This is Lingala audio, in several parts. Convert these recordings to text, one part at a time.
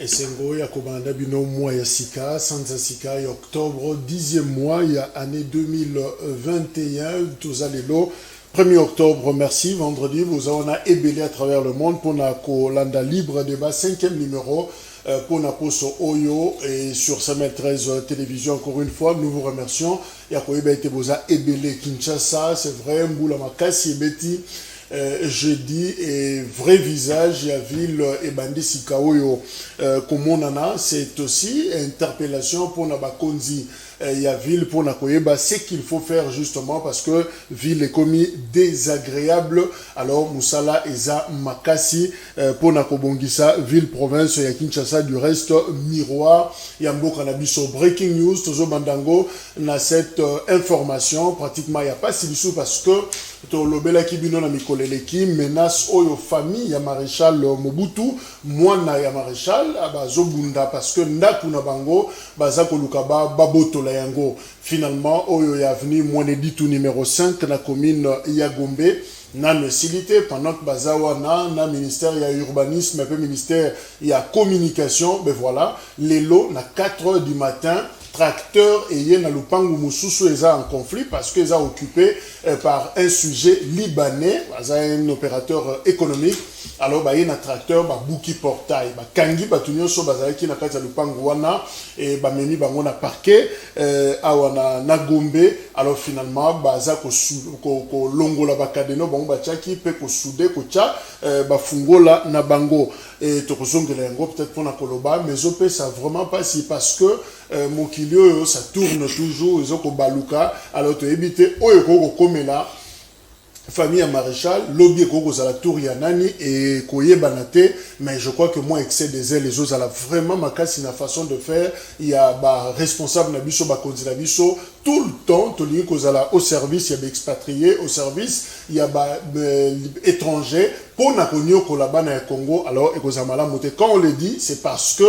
Esengo ya kobanda bino mois ya sika, sanza sika ya octobre, 10e mois ya année 2021, tous lelo 1er octobre, merci. Vendredi, vous en a ébélé à travers le monde pour la Landa Libre Débat, 5e numéro pour la Poso Oyo et sur sa maîtresse télévision. Encore une fois, nous vous remercions. Yakoyeba Eteboza ébélé Kinshasa, c'est vrai, Mboula Makasi Beti. Jeudi et vrai visage ya ville et bandi sikaoyo komonana, c'est aussi interpellation pour na bakonzi ya ville pour na koyeba ce qu'il faut faire justement parce que ville est commis désagréable. Alors musala eza makasi pour na kobongisa ville province ya Kinshasa. Du reste miroir ya mboka na biso. Breaking news tozo bandango na cette information pratiquement ya pas si bisou parce que to lobela kibino na mikoleleki menace oyo famille ya maréchal Mobutu mwana ya maréchal abazobunda parce que ndaku na bango baza koluka babotola yango. Finalement oyo ya avenue Mweneditu numéro 5 na commune ya Gombe na necessité pendant que bazawa na ministère ya urbanisme et puis ministère ya communication. Ben voilà, les lots na 4h du matin tracteur et yen na lupangu mususu eza en conflit parce que eza occupé par un sujet libanais, un opérateur économique. Alors ba yen tracteur ba buki portail ba kangi ba tunyo so bazaki na kati ya lupangu wana et ba memi bango na parquet awana na Gombe. Alors finalement baza ko longola ba kadeno bango ba tchaki pe ko souder ko tcha ba fungola na bango et to kozongela yango peut-être pour na koloba mais opé ça vraiment pas si parce que mon kilio ça tourne toujours ils ont ko baluka. Alors to éviter oyo ko komela famille à maréchal, lobby à la tour yanani et koye banate, mais je crois que moi excès des ailes les autres à la vraiment ma casse une façon de faire. Il y a responsable nabiso bakonzi nabiso tout le temps to lié au service il y a des expatriés au service il y a étrangers pour na konyo ko la bana ya Congo. Alors et kozamala moté quand on le dit c'est parce que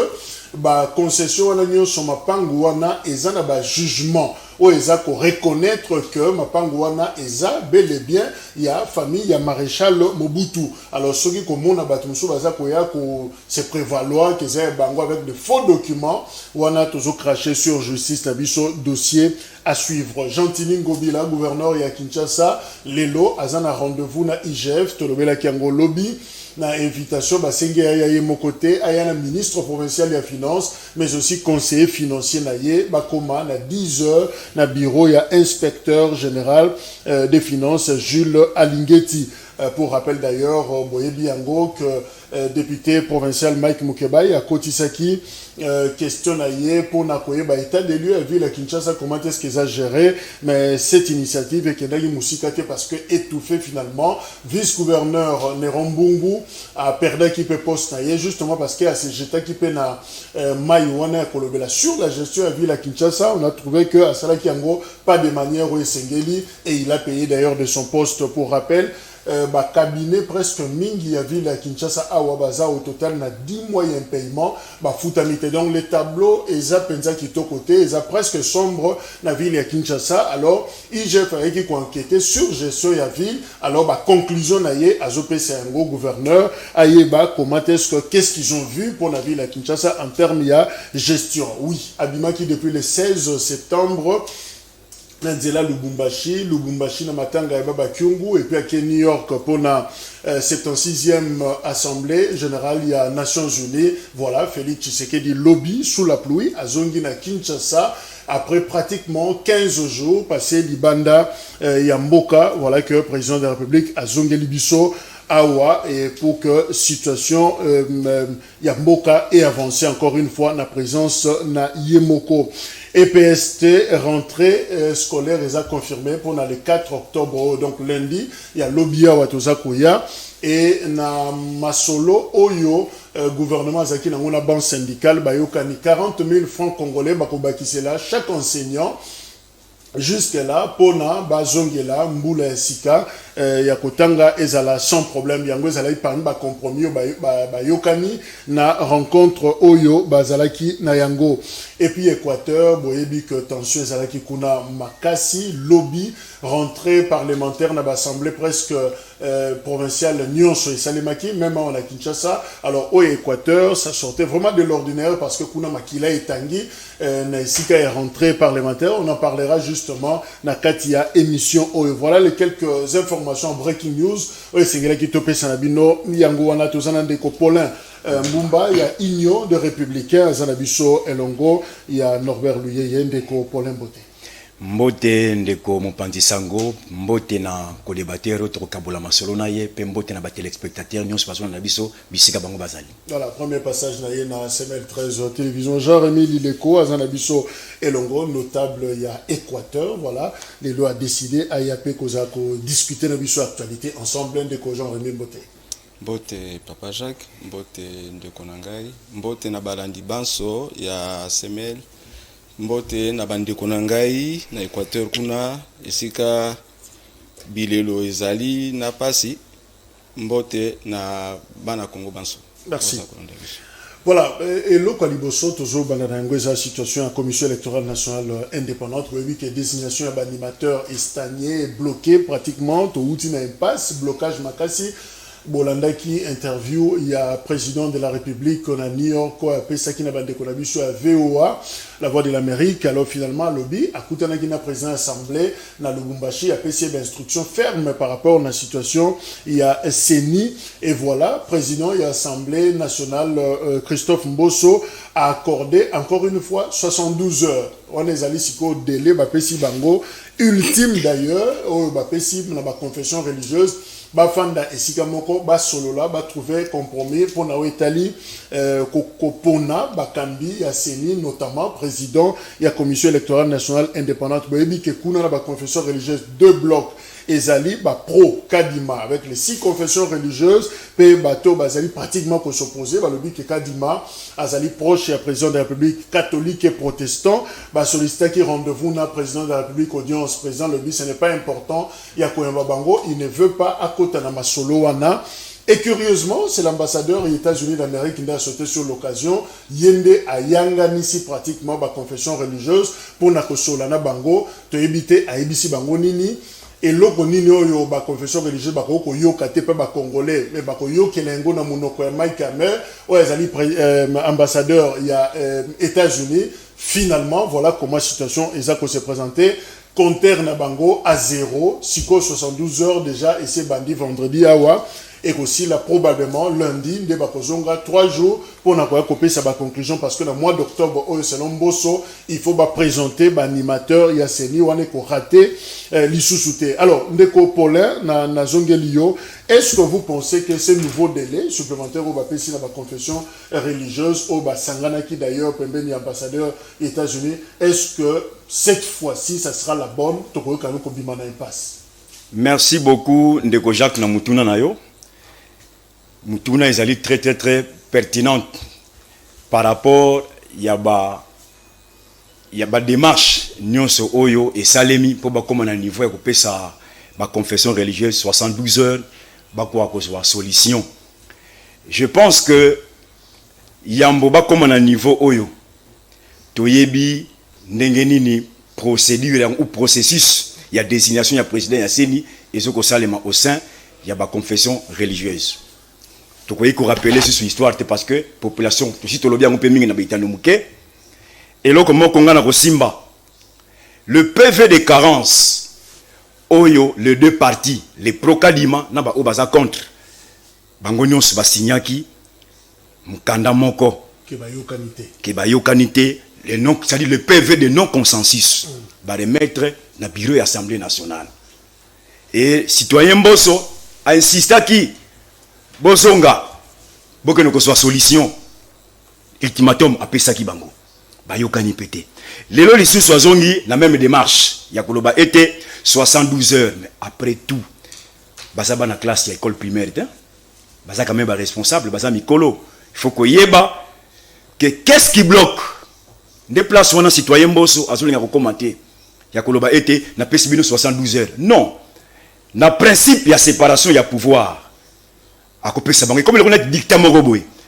concession wana nyonso mapangu wana eza na jugement ou eza ko reconnaître que mapangu wana eza bel et bien il y a famille il y a maréchal Mobutu. Alors ceux qui komona batu musu baza ko ya ko se prévaloir que eza bango avec de faux documents wana tozo cracher sur justice na biso dossier à suivre. Gentili Ngobila gouverneur ya Kinshasa lelo azana rendez-vous na IGF tolobela kiango lobby na invitation basengi ya yemo côté ayana ministre provincial ya finance mais aussi conseiller financier na ye bakoma na 10h na bureau ya inspecteur général des finances Jules Alingeti. Pour rappel d'ailleurs, Boyebi Yango, que député provincial Mike Mukebai a Kotisaki question pour Nakoye, état des lieux à ville à Kinshasa, comment est-ce qu'ils ont géré, mais cette initiative est qu'il y a Moussikate parce que étouffé finalement, vice-gouverneur Nerombungu a perdu qui peut poste justement parce qu'il y a ces jetés qui peut na Maïwana Kolobela sur la gestion à ville à Kinshasa. On a trouvé que à Salaki Yango, pas de manière où Sengeli et il a payé d'ailleurs de son poste pour rappel. Cabinet presque mingi ya ville à Kinshasa awabaza au total na 10 mois un paiement futamite donc les tableaux eza penza kito côté eza presque sombre na ville à Kinshasa. Alors IGF a qui enquêter sur gestion ya ville. Alors conclusion na ye azopesa yango gouverneur ayeba comment est-ce que qu'est-ce qu'ils ont vu pour la ville à Kinshasa en termes ya gestion. Oui, Abima qui depuis le 16 septembre Nzela Lubumbashi na matanga ya Baba Kyungu et puis à New York pour la 76e assemblée générale il y a Nations Unies. Voilà, Félix Tshisekedi lobby sous la pluie à Zongi na Kinshasa après pratiquement 15 jours passé Libanda Yamboka. Voilà que le président de la République a Zongi Libiso Awa et pour que situation Yamboka ait avancé encore une fois la présence na Yemoko. EPST rentrée scolaire est confirmée pour le 4 octobre donc lundi il y a Lobia Watozakoya et na Masolo Oyo gouvernement Zaki na ngona banque syndicale bayokani 40 000 francs congolais bakobakisela chaque enseignant. Jusque-là, Pona, Bazongela, Mbula Sika, Yakotanga, Ezala, sans problème, Yango, Ezala, parmi ba compromis, Yokani, na rencontre Oyo, Bazalaki, na Yango. Et puis Équateur, Boyebi, que tension, Ezalaki, Kuna, Makasi, lobby, rentrée parlementaire, na assemblée presque provincial Nyonso et Salemaki, même en la Kinshasa. Alors au Équateur, ça sortait vraiment de l'ordinaire parce que Kuna Makila et Tanguy, Naisika est rentré parlementaire. On en parlera justement dans Katia émission. Voilà les quelques informations breaking news. C'est là qui topé Sanabino, Yangoana, Tozana Ndeko Paulin. Mbumba, il y a Igno de Républicains, Zanabiso Elongo, il y a Norbert Luye, il y a Ndeko Paulin Bote. Mbote ndeko mopanzi sango, mbote na kodebateur to kabola masolo na ye, pe mbote na ba téléspectateurs nyonso bazo na biso bisika bango bazali. Voilà, premier passage na ye na SML 13 télévision Jean-Rémy Lileko azana biso Elongo, notable il y a Équateur, voilà, les lois a décidé à yape koza ko discuter na biso actualité ensemble ndeko Jean-Rémy Mbote. Mbote Papa Jacques, mbote ndeko nangai, mbote na balandi banso ya SML. Mbote na bandeko na ngai na Équateur kuna esika bilelo ezali na pasi mbote na bana Congo banso. Merci. Voilà, et le Kaliboso, toujours la situation en commission électorale nationale indépendante, vous voyez que désignation d'animateur est stagnée, bloquée pratiquement, tout outil n'a impasse, blocage makasi. Bolanda qui interview, il y a président de la République on a New York, Pesaki na bande konabi sur VOA, la voix de l'Amérique. Alors finalement lobby a Koutana qui n'a président assemblée na Lubumbashi a PC d'instruction ferme par rapport à la situation. Il y a CENI et voilà président et assemblée nationale Christophe Mbosso a accordé encore une fois 72 heures. On est allé au délai Bapesi Bango ultime d'ailleurs au Bapesi na ba confession religieuse. Bafanda esika moko ba solola ba trouver compromis pour na Itali kokopona bakambi ya CENI notamment président ya commission électorale nationale indépendante boyebi ke kuna na ba confession religieuse deux blocs ezali ba pro Kadima avec les 6 confessions religieuses pe bato bazali pratiquement pour s'opposer ba lobi ke Kadima azali proche ya président de la République catholique et protestant ba solliciter qui rendez-vous na président de la République audience président lobi ce n'est pas important ya koyamba bango il ne veut pas akota na masolo wana. Et curieusement, c'est l'ambassadeur des États-Unis d'Amérique qui a sauté sur l'occasion. Yende a yanganisi pratiquement la confession religieuse pour Nakosolana Bango, te éviter à Ebisi Bango Nini. Et l'autre nini yo ba confession religieuse ba ko yo kate pe ba congolais mais ba ko yo kelengo na monoko ya Mike Hammer o ezali ambassadeur il y a États-Unis. Finalement voilà comment la situation est s'est présentée. Compteur na bango à 0, siko 72 heures déjà et c'est bandi vendredi awa. Et aussi là probablement lundi de bakozonga 3 jours pour n'avoir copié sa conclusion parce que dans le mois d'octobre selon Bosso il faut présenter l'animateur il y a CENI on est ko raté l'issouté. Alors ndeko Paulin na zongelio, est-ce que vous pensez que ce nouveau délai supplémentaire au bapesi na confession religieuse au basangana qui d'ailleurs pembeni ambassadeur des États-Unis, est-ce que cette fois-ci ça sera la bonne toko kanu ko bimana impasse? Merci beaucoup ndeko Jacques na mutuna nayo. Mutuna ezali très pertinente par rapport ya ba démarche nyonso oyo et salemi pour ba comme na niveau ya kopesa ba confession religieuse 72 heures ba kwa kozwa solution. Je pense que yambo ba comme na niveau oyo toyebi ndenge nini procédure ou processus ya désignation ya président ya CENI ezoko salema au sein ya ba confession religieuse. Tu croyez qu'on rappelait sur histoire parce que population tout si to lobia ngompe mingi na bitano muke et là comment konga na kosimba le PV de carence oyo les deux partis les pro Kadima na ba obaza contre bango nyonso ba signaki mukanda moko ke ba yokanité le non c'est-à-dire le PV de non consensus va remettre na bureau de l'Assemblée nationale et citoyen Mbosso a insisté qui Bosonga, boke no soit solution. Ultimatum a pesaki bango. Bayokani pété. Lelo les sous zongi la même démarche. Yakoloba était 72 heures mais après tout bazaba na classe ya école primaire hein. Baza quand même responsable, baza mikolo. Il faut que yeba que qu'est-ce qui bloque? Des places où on a citoyen Mbosso azolinga ko commenter. Yakoloba était na pesibino 72 heures. Non. Na principe ya séparation ya pouvoir. Comme le connaît dictateur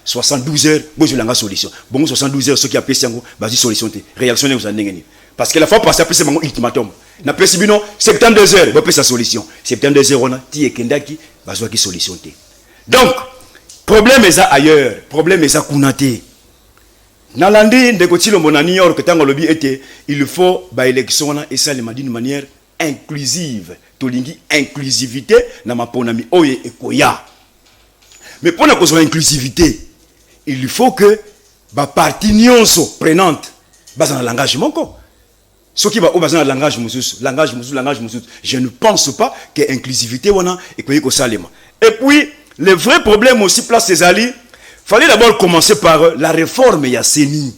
72 heures, bon je l'anga solution. Bon 72 heures ce qui a payé sango, basi solution té. Réaction vous en ngeni. Parce que la fois passée, après c'est mon ultimatum. Na pesi bino 72 heures, ba sa solution. 72 heures on a ti ekendaki, bazwa ki solution te. Donc, problème est ailleurs, problème est kunate. Nalandi ndeko Tshilombo na New York tango lobi était il faut ba élection et ça d'une manière inclusive. Tolingi inclusivité na maponami oye ekoya. Mais pour la cause de l'inclusivité, il faut que ba parti nyonso prenante basa na langage moko. Ce qui va au basa na langage mususu. Je ne pense pas que inclusivité wana ekoyi ko salema. Et puis le vrai problème aussi place ses alliés. Fallait d'abord commencer par la réforme Yasseni.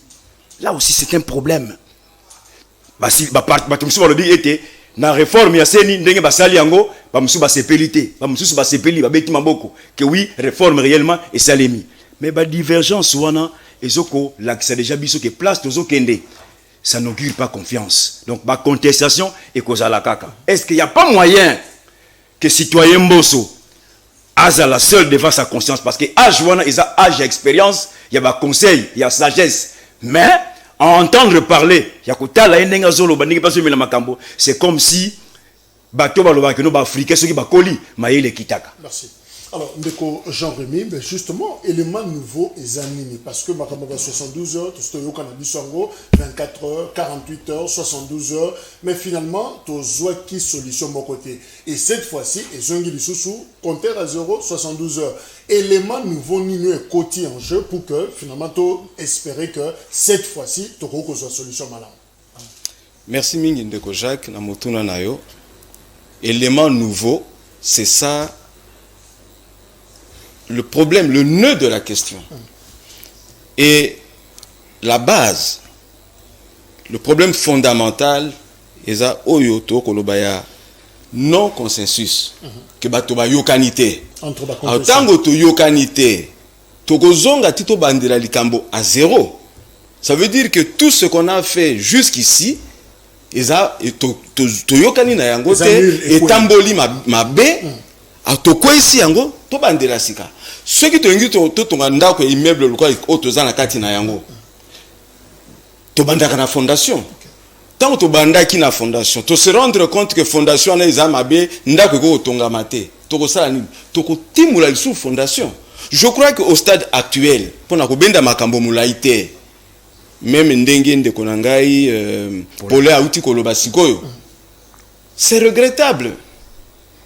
Là aussi c'est un problème. Si la réforme Yasseni ndenge basali yango ba musu ba sepelité, ba musu ba sepeli ba beti maboko que oui, réforme réellement et salemi. Mais ba divergence wana ezoko l'accès déjà biso que place tozo kende. Ça n'augure pas confiance. Donc ba contestation et cause la kaka. Est-ce qu'il y a pas moyen que citoyen Mbosso Aza la seule devant sa conscience parce que âge wana ils a âge expérience, il y a ba conseil, il y a sagesse. Mais à entendre parler, il y a kutala endenga zolo bandiki pas sur makambo, c'est comme si bato baloba que no ba africain ceux qui ba koli maïle kitaka. Merci. Alors, Ndeko Jean-Rémy, ben justement, élément nouveau est animé parce que Makambo 72 heures, tout ce que 24 heures, 48 heures, 72 heures, mais finalement, tu as qui solution de mon côté. Et cette fois-ci, ils ont dit sous compteur à 0, 72 heures. Élément nouveau, Nino est côté en jeu pour que finalement, tu espérer que cette fois-ci, tu as une solution malade. Merci Mingi Ndeko Jacques, na motuna nayo. Élément nouveau, c'est ça. Le problème, le nœud de la question. Et la base, le problème fondamental, c'est ça, oyoto kolobaya non consensus. Que batoba yokanité. En tant que yokanité, tokozonga tito bandela likambo à zéro. Ça veut dire que tout ce qu'on a fait jusqu'ici, to yokani na yango te, et tamboli ma be, a toko ici yango, to bandela sika. Ceux qui ont tonga ndako immeuble le quoi otoza na kati na yango. To bandaka na fondation. Tant to bandaki na fondation, to se rendre compte que fondation na izama be ndako ko tonga mate. To ko sala ni, to ko timula sous fondation. Je crois que au stade actuel, pour na ko benda makambo mulaite, même ndenge ndeko na ngai pole auti koloba sikoyo. C'est regrettable.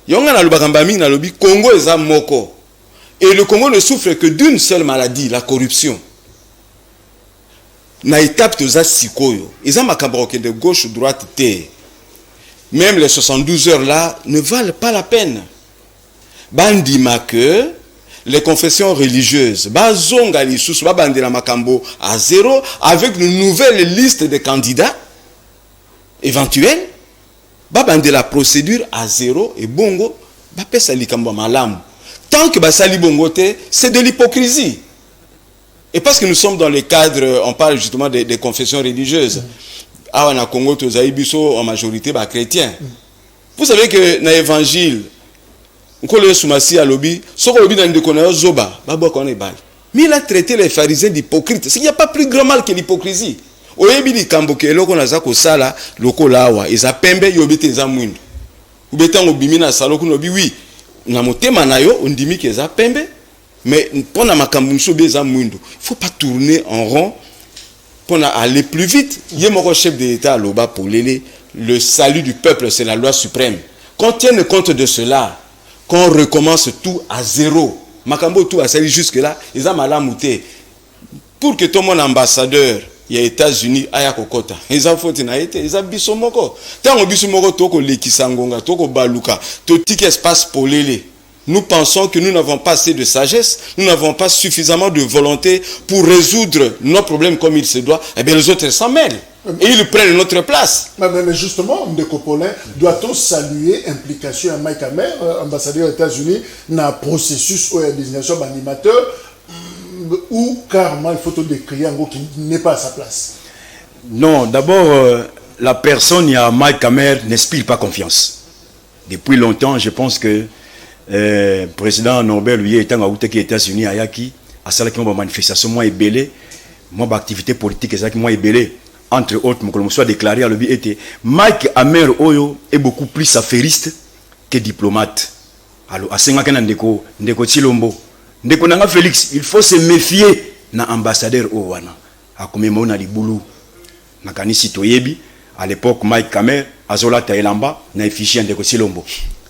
Yonga na lobakamba mingi na lobi Congo eza moko. Et le Congo ne souffre que d'une seule maladie, la corruption. Na étape toza sikoyo. Eza makambo de gauche droite te. Même les 72 heures là ne valent pas la peine. Bandima que les confessions religieuses, bazonga lisusu babandela makambo à zéro avec une nouvelle liste de candidats éventuels. Babande la procédure à zéro et bongo, bapesa likambo malamu. Tant que basali bongote, c'est de l'hypocrisie. Et parce que nous sommes dans le cadre, on parle justement des confessions religieuses. Ah, on a Congo, Tozaïbiso, en majorité, chrétiens. Vous savez que dans l'évangile, on a soumasi à l'obi, ce qu'on a dans le connaît zoba, mais il a traité les pharisiens d'hypocrites. Il n'y a pas plus grand mal que l'hypocrisie. Oyebi di kamboke eloko naza kosala lokola awa eza pembe yobite eza mwindu ubetango bimina saloko no bi oui na motema na yo ondimi ke eza pembe mais pona makambo nsobe eza mwindu. Il faut pas tourner en rond pour aller plus vite. Yemoko chef de l'État loba polele, le salut du peuple c'est la loi suprême. Qu'on tienne compte de cela, qu'on recommence tout à zéro. Makambo tout à sali jusque là, eza malamu te. Pour que tout mon ambassadeur il y a États-Unis aya kokota eza foti na été eza bisomoko tango bisomoko toko lekisangonga toko baluka to tiki espace polele. Nous pensons que nous n'avons pas assez de sagesse, nous n'avons pas suffisamment de volonté pour résoudre nos problèmes comme il se doit. Eh bien les autres s'en mêlent et ils prennent notre place. Mais justement, Ndeko Paulin, doit-on saluer l'implication de Mike Hammer, ambassadeur des États-Unis, dans le processus de désignation d'animateur? Ou carrément il faut te décrire un gars qui n'est pas à sa place? Non, d'abord, la personne, il y a Mike Hammer, n'inspire pas confiance. Depuis longtemps, je pense que le président Norbert, lui, étant aux États-Unis, à Yaki, à celle qui m'a manifestation, moi, est belé, moi, activité politique, c'est ça qui m'a belé. entre autres, mon soit déclaré à l'objet était Mike Amer Oyo est beaucoup plus affairiste que diplomate. Alors, à 5 ans, Ndeko Chilombo, Ndeko Nanga Félix, il faut se méfier na ambassadeur Owana. A combien on a dit boulot. Nakani Sitoyebi, à l'époque, Mike Amer, Azola Taelamba, na fichier Ndeko Chilombo.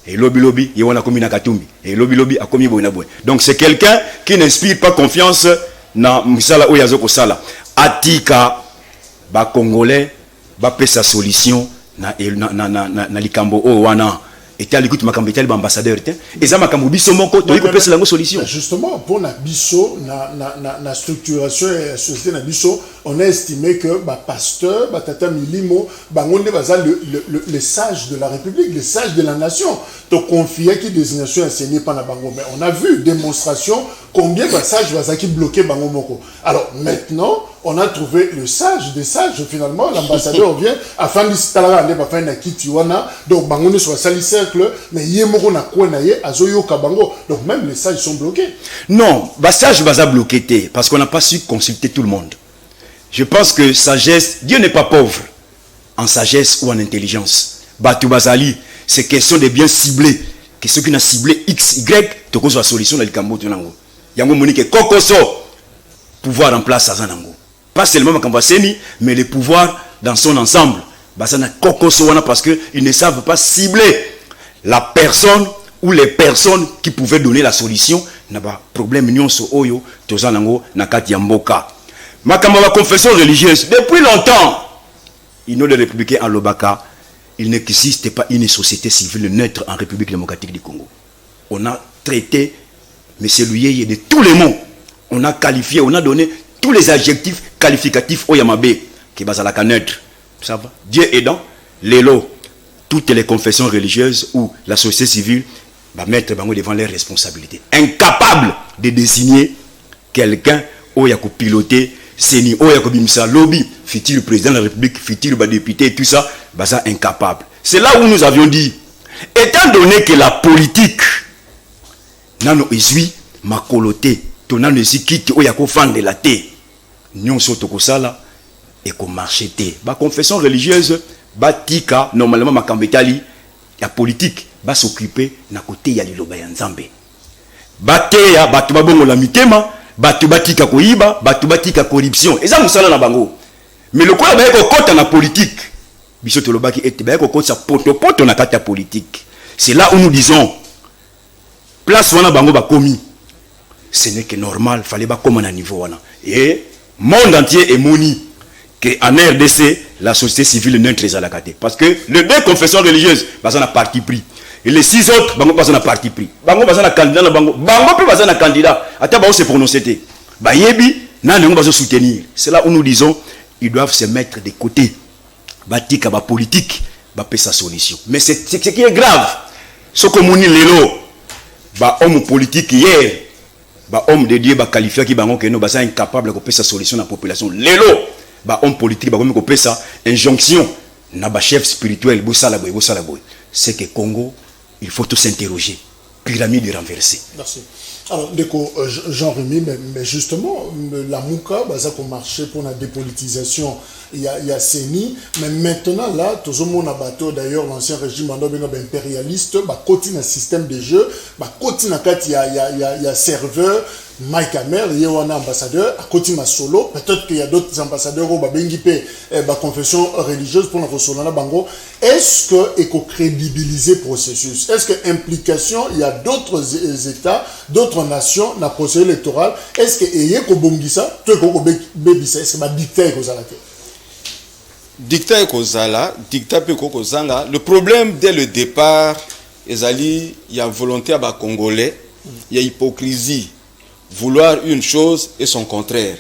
Et lobby, il y a un commis Nakatumbi. Et lobby, a commis Boinaboué. Donc, c'est quelqu'un qui n'inspire pas confiance na Moussala Oyazoko Sala. Atika, ba Congolais, ba pesa solution na likambo Owana. Et tu as l'écoute makambo et ambassadeur et ça makambo biso moko to ko pesa la solution. Justement pour na biso na structuration et société na biso, on a estimé que ba pasteur ba tata milimo ba ngonde baza le sage de la République, le sage de la nation. To confier qui désignation enseignée par la bango, mais on a vu démonstration combien ba sage baza qui bloqué bango moko. Alors maintenant on a trouvé le sage des sages. Finalement, l'ambassadeur vient afin de s'installer à faire na kitiwana. Donc, bango ne soit sali cercle, mais yemoko na quoi na ye azoyo kabango. Donc, même les sages sont bloqués. Non, bah sage baza bloqué parce qu'on n'a pas su consulter tout le monde. Je pense que sagesse, Dieu n'est pas pauvre en sagesse ou en intelligence. Batu bazali, c'est question de bien cibler. Que ceux qui n'a ciblé X, Y, tu cause la solution dans le Cambo de Nango. Yango monique kokoso pouvoir en place à Zanango. Pas seulement Makambaseni, mais le pouvoir dans son ensemble. Parce qu'ils ne savent pas cibler la personne ou les personnes qui pouvaient donner la solution. N'a pas problème nyonso oyo tozanango nakati yamboka. Makamba confession religieuse depuis longtemps. Il y a des républicains en Lobaka. Il n'existe pas une société civile neutre en République démocratique du Congo. On a traité M. Luyeye de tous les mots. On a qualifié, on a donné tous les adjectifs qualificatifs au Yamabe, qui est bazalaka neutre. Ça va? Dieu aidant, l'élo, toutes les confessions religieuses ou la société civile va mettre devant leurs responsabilités. Incapable de désigner quelqu'un au Yako piloter, Seni, au Yako bimsa lobby, fit-il le président de la République, fit-il le député, tout ça, baza incapable. C'est là où nous avions dit, étant donné que la politique, nano ezui, ma coloté, tonano esi quitte au Yako fan de la thé. Nyon sotoko sala et ko marché té ba confession religieuse ba tika normalement makambetali la politique va s'occuper na côté ya liloba ya nzambe ba té ya batu babongo la mitema batu batika koiba batu batika corruption eza musala na bango mais le quoi ba ko kota na politique biso to lobaki ete ba ko kota poto na kata politique. C'est là où nous disons place wana bango ba komi ce n'est que normal fallait ba comme na niveau wana et monde entier est moni qu'en RDC, la société civile neutre est à la carte. Parce que les deux confessions religieuses, ils ont un parti pris. Et les 6 autres, ils ont un parti pris. Ils ont un candidat, ils ont un candidat. Attends, ils se prononcer. Ils ont soutenir. C'est là où nous disons, ils doivent se mettre de côté. Ils ont politique, ils ont sa solution. Mais ce qui est grave, ce que nous disons, homme politique hier, homme de Dieu qualifié qui est incapable de faire sa solution à la population. Lélo, homme politique qui fait sa injonction na chef spirituel, c'est que Congo, il faut tout s'interroger. Pyramide renversée. Merci. Alors, Jean-Rémy, mais justement, la Mouka, ça a marché pour la dépolitisation. Il y a CENI, mais maintenant, là, tout le monde a battu, d'ailleurs, l'ancien régime impérialiste, continue un système de jeu, continue il y a serveur, Mike Amer, il y a un ambassadeur, à côté ma solo, peut-être qu'il y a d'autres ambassadeurs qui ont confession religieuse pour la solo bango. Est-ce que il faut crédibiliser le processus? Est-ce que implication, il y a d'autres États, d'autres nations dans le processus électoral? Est-ce que il y a ça, c'est ma dictature que vous avez dictat kozala, dictat pe kozanga. Le problème dès le départ, il y a volonté à Congolais, il y a hypocrisie, vouloir une chose et son contraire.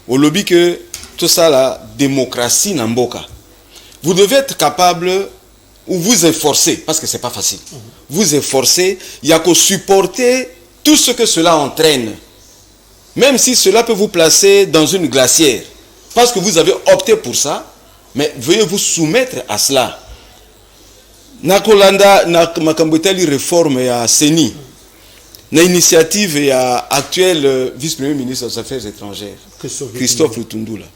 Au lobby que tout ça la démocratie n'amboka. Vous devez être capable ou vous efforcer parce que c'est pas facile. Vous efforcer, il y a qu'à supporter tout ce que cela entraîne. Même si cela peut vous placer dans une glacière parce que vous avez opté pour ça. Mais veuillez vous soumettre à cela. Nakolanda na makambetali réforme ya CENI. Na initiative ya actuel vice-premier ministre des Affaires étrangères Christophe Lutundula.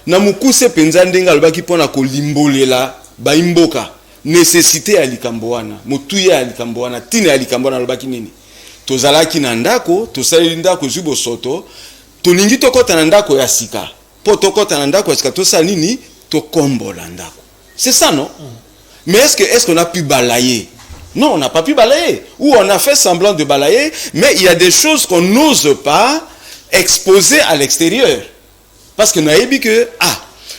na mukuse penza ndenga alobaki pona kolimbolela baimboka nécessité ya likambo wana motuya ya likambo wana tina ya likambo wana alobaki nini tozalaki na ndako tosaleli ndako zwi bosoto tolingi tokota na ndako ya sika po tokota na ndako ya sika tosala nini tokombola ndako c'est ça non mais est-ce qu'on a pu balayer? Non, on n'a pas pu balayer. Ou on a fait semblant de balayer, mais il y a des choses qu'on n'ose pas exposer à l'extérieur. Parce que naebi que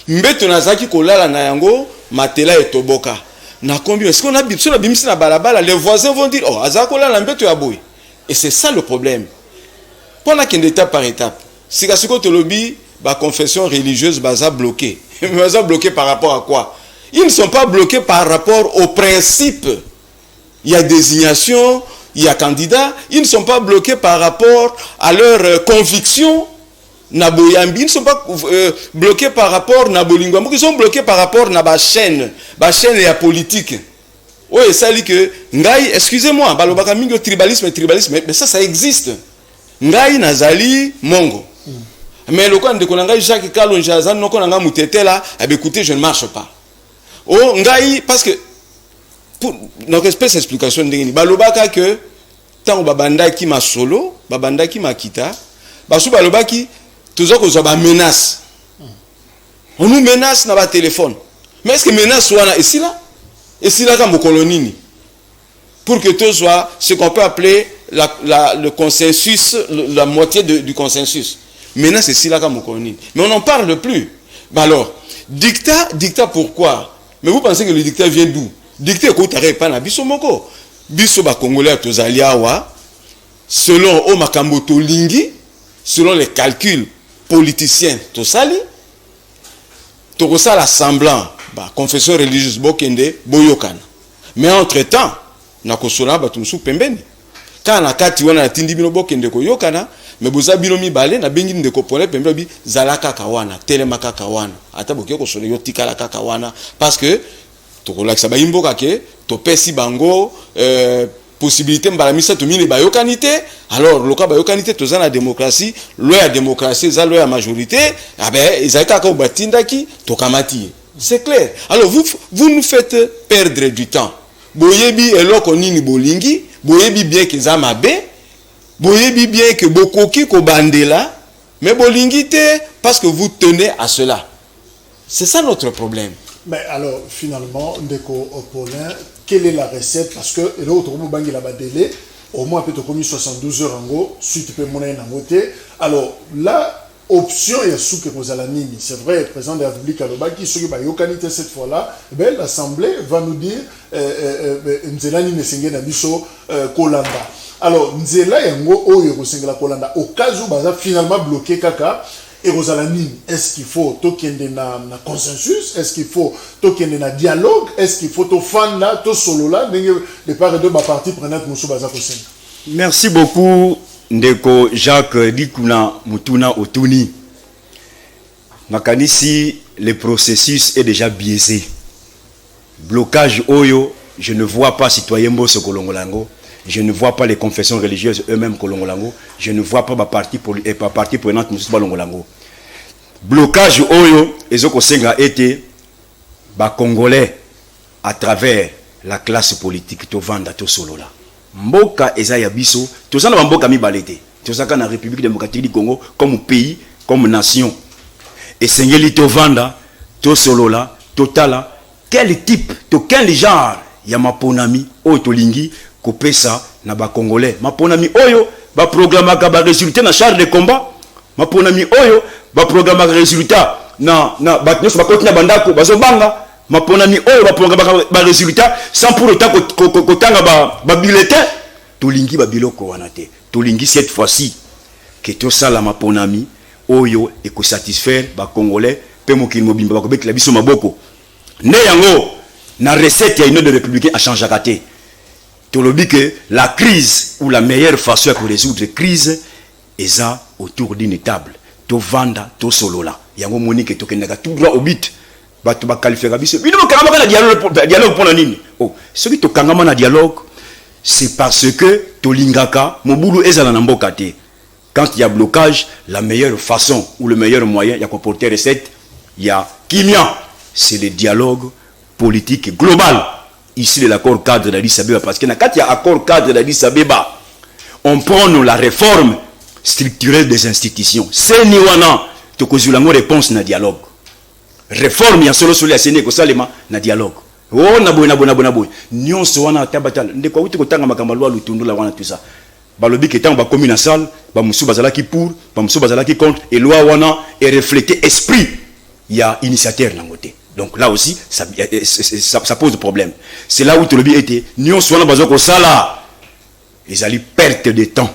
mbeto nazaki kolala na yango matela etoboka. Na combien est-ce qu'on a sur la bimsi na balabala, les voisins vont dire oh azako kolala mbeto ya boy. Et c'est ça le problème. Pendant qu'une étape par étape. Si kasiko to lobi ba confession religieuse baza bloqué. Baza bloqué par rapport à quoi? Ils ne sont pas bloqués par rapport au principe. Il y a désignation, il y a candidat. Ils ne sont pas bloqués par rapport à leur conviction. Ils ne sont pas bloqués par rapport à Nabolingwambo. Ils sont bloqués par rapport à la chaîne. La chaîne est politique. Oui, ça dit que, Ngai, excusez-moi, tribalisme, mais ça existe. Ngai Nazali Mongo. Mais le cas de Konangai Jacques Kalonjazan, non Konanga Moutete là, écoutez, je ne marche pas. Oh, Ngai, parce que, pour notre espèce d'explication, balobaka que, tant babanda qui m'a solo, babanda qui m'a kita, basou balobaki, toujours qu'on soit menace. On nous menace dans le téléphone. Mais est-ce que menace soit ici là? Et si là, comme colonie, pour que tout soit ce qu'on peut appeler le consensus, la moitié du consensus. Menace ici là, comme colonie. Mais on n'en parle plus. Bah alors, dictat pourquoi? Mais vous pensez que le dictat vient d'où? Dictat koutare pas na biso moko. Biso ba congolais tozali awa selon o makambo to lingi, selon les calculs politiciens to sali. To kosala semblant ba confession religieuse bokende boyokana. Mais entre-temps, na kosola ba tumsu pembeni. Quand na kati wana tindi bino bokende koyokana, mais boza bino mibale na bengi ndeko pole pembeni bi zalaka kawana, telemaka kawana. Ata boke kosola yo tikala kawana parce que to kolakisa ba imboka ke to pesi bango possibilité mbalamisa to mine bayokanité. Alors loka bayokanité to za na démocratie, loi ya démocratie za loi ya majorité, ezaka ka batindaki to kamati. C'est clair. Alors vous nous faites perdre du temps. Boyebi eloko nini bolingi, boyebi bien que za mabe, boyebi bien que bokoki ko bandela, mais bolingi te parce que vous tenez à cela. C'est ça notre problème. Mais alors, finalement, Ndeko Paulin, quelle est la recette? Parce que l'autre, il a délai, au moins peut-être commis 72 heures en gros, suite tu peux monnaie en voter. Alors, là, option et sous que vous allez nini. C'est vrai, le président de la République a dit qu'il y a une qualité cette fois-là. Ben, l'Assemblée va nous dire Nzela ni nesenge na biso Kolanda. Alors, Nzela yango oyo kosengela Kolanda. Au cas où baza finalement bloqué kaka. Et Rosalanine, est-ce qu'il faut tokende na consensus? Est-ce qu'il faut tokende na dialogue? Est-ce qu'il faut to fan là, to solo là? De part et de ma partie prenante Moussou Bazakosen. Merci beaucoup, Ndeko Jacques Dikuna Mutuna Otuni. Makanisi, le processus est déjà biaisé. Blocage Oyo, je ne vois pas citoyen Bosso Kolongolango. Je ne vois pas les confessions religieuses eux-mêmes Kolongolango. Je ne vois pas ma partie prenante Moussou Balongolango. Blocage Oyo, Ezoko Senga était Congolais à travers la classe politique. To vanda to solo là. Mboka Ezaya Biso, tout ça n'a mboka mi balete. Tout ça dans la République démocratique du Congo comme pays, comme nation. Et Sengeli to vanda to solo là, totala. Quel type, quel genre ya maponami o tolingi kopesa na ba congolais maponami oyo ba programme ka ba résultat na char de combat maponami oyo ba programme ka résultat na ba nyos ba kotina bandako bazobanga maponami oyo ba programme ba résultat sans pour autant ko tanga ba bulletin tolingi ba biloko wana te tolingi cette fois-ci que to sala maponami oyo et ko satisfaire ba congolais pe mokili mobimba ba ko betla biso maboko ne yango na recette ya union de républicain a changé à te. Tu le dis que la crise ou la meilleure façon de résoudre la crise est ça autour d'une table. Tu vanda, tu solo là. Yango monique tu kenaka tout droit au but. Ba tu ba qualifier biso. Bino kangama na dialogue pour la nini. Oh, ce qui to kangama na dialogue c'est parce que to lingaka mobulu ezala na mboka te. Quand il y a blocage, la meilleure façon ou le meilleur moyen ya comporter recette il y a Kimia, c'est le dialogue politique global, ici de l'accord cadre d'Addis Abeba, parce que quand il y a accord cadre d'Addis Abeba, on prend la réforme structurelle des institutions. C'est Niwana, tu as une réponse na dialogue. Réforme, il y a solo sur la Séné, na dialogue. Oh, na boy. Nyon so wana tabatal. Ndeko wuti ko tanga makamba loi lutundu la wana tout ça. Balobi ke tanga ba commune salle, ba musu bazala ki pour, ba musu bazala ki contre et loi wana est reflété esprit. Il y a initiateur na côté. Donc là aussi ça pose problème. C'est là où tu le bi était nyon so wana bazoko sala. Ils allaient perdre de temps.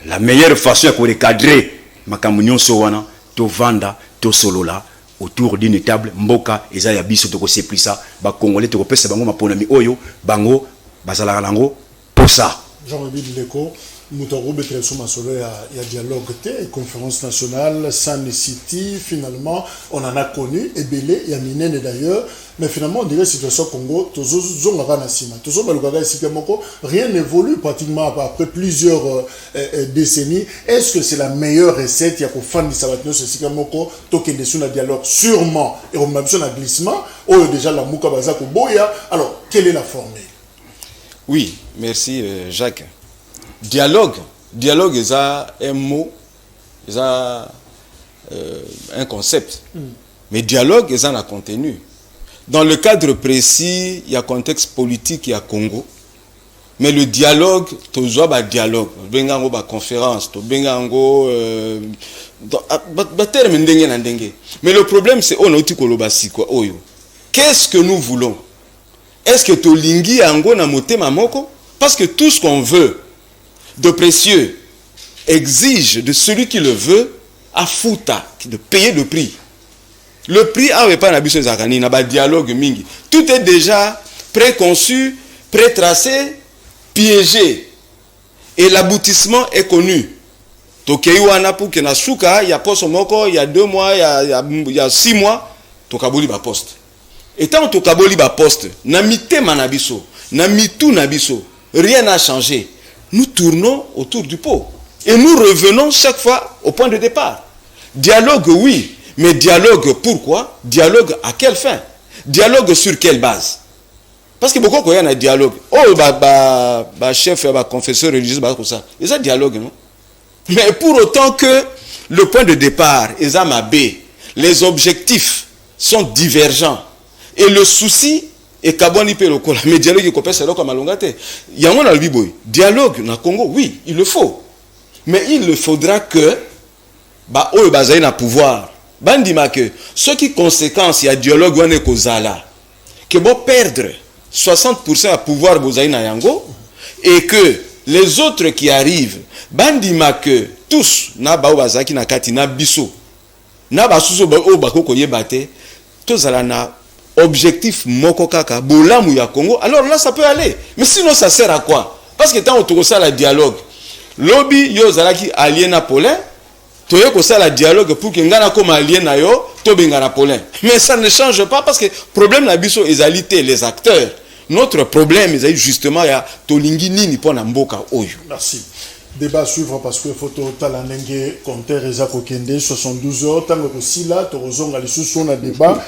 La meilleure façon de recadrer makambo nyon so wana to vanda to solola autour d'une table mboka eza ya biso toko seplisa ba congolais toko pesa bango maponami oyo bango bazala lango posa Jean-Marie Leko Moutaro Betreso Masolo ya dialogue té conférence nationale San City finalement on en a connu et belé ya minene d'ailleurs mais finalement on dirait situation Congo tozo zonga na sima tozo balukaka sika moko rien n'évolue pratiquement après plusieurs décennies. Est-ce que c'est la meilleure recette ya ko fandi sabatno sika moko tokende sur la dialogue sûrement et on a besoin d'un glissement ou déjà la muka baza ko boya. Alors quelle est la formule? Oui, merci Jacques. Dialogue est un mot, est un concept. Mais dialogue est un contenu. Dans le cadre précis, il y a contexte politique, il y a Congo. Mais le dialogue, tu as un dialogue, tu as une conférence, tu as un mais le problème, c'est qu'est-ce que nous voulons? Est-ce que tu lingi ango na motema moko? Parce que tout ce qu'on veut de précieux exige de celui qui le veut à fouta de payer le prix. Le prix a pas na zakani na ba dialogue mingi. Tout est déjà préconçu, prétracé, piégé et l'aboutissement est connu. Tokei wana pour que na suka ya poste moko il y a 2 mois il y a 6 mois tokaboli ba poste. Et tant que tokaboli ba poste na mitema na biso na mitu na biso rien n'a changé. Nous tournons autour du pot. Et nous revenons chaque fois au point de départ. Dialogue, oui. Mais dialogue, pourquoi? Dialogue à quelle fin? Dialogue sur quelle base? Parce que beaucoup quand il y a un dialogue. Oh, chef, confesseur religieux, ça. Et ça, dialogue, non? Mais pour autant que le point de départ est à ma baie, les objectifs sont divergents. Et le souci, et kaboni pe lokola mais dialogue ko pesa loko malongate yango na biboy dialogue na Congo oui il le faut mais il le faudra que ba oyo bazali na pouvoir bandima que ce qui conséquence il y a dialogue wane kozala que bo perdre 60% à pouvoir bozali na yango et que les autres qui arrivent bandima que tous na ba bazaki na kati na biso na basuso ba o bakoko yebate tozala na objectif moko kaka bolamu ya Congo, alors là ça peut aller. Mais sinon ça sert à quoi? Parce que tant on trouve ça la dialogue lobby yo zalaki alien Paulin toye ko ça la dialogue pour que ngana comme alien na yo to bengana Paulin. Mais ça ne change pas parce que problème la biso ezalité les acteurs. Notre problème est justement ya tolingi nini pona mboka oyo. Merci. Débat à suivre parce que photo talanenge compter Ezako Kende 72 heures tant que si là torozonga les sous on a débat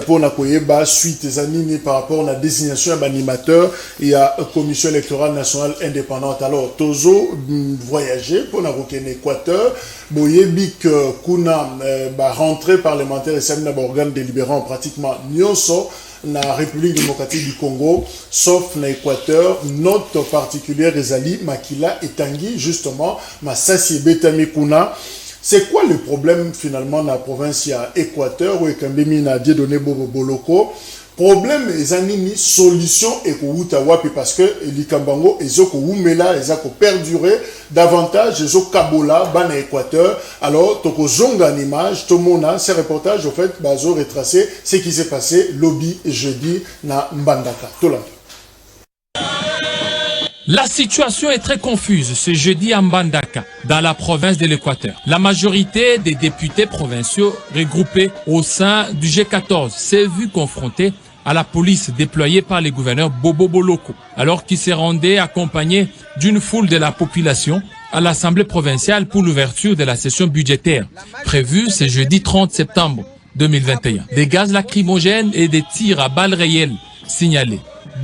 pour na koyeba suite zanini par rapport à la désignation d'animateur il y a commission électorale nationale indépendante. Alors tozo voyager pour na kokene Équateur boyebi que kuna rentrée parlementaire et ça na organe délibérant pratiquement nyonso la République démocratique du Congo, sauf l'Équateur, note particulière Ezali, Makila et Tanguy, justement, Massassi Betami Kuna. C'est quoi le problème finalement dans la province Équateur où Ekambemi n'a dit donné Bobo Boloko? Problème ezanini solution et wapi parce que likambango ezoko umela ezako perdurer davantage ezo kabola bana Équateur. Alors toko zonga en image tomona ces reportages au fait bazo retracer ce qui s'est passé lobby jeudi na Mbandaka. Tola. La situation est très confuse ce jeudi à Mbandaka, dans la province de l'Équateur. La majorité des députés provinciaux regroupés au sein du G14 s'est vue confrontée à la police déployée par les gouverneurs Bobo Boloko, alors qu'ils se rendaient accompagnés d'une foule de la population à l'Assemblée provinciale pour l'ouverture de la session budgétaire, prévue ce jeudi 30 septembre. 2021. Des gaz lacrymogènes et des tirs à balles réelles signalés.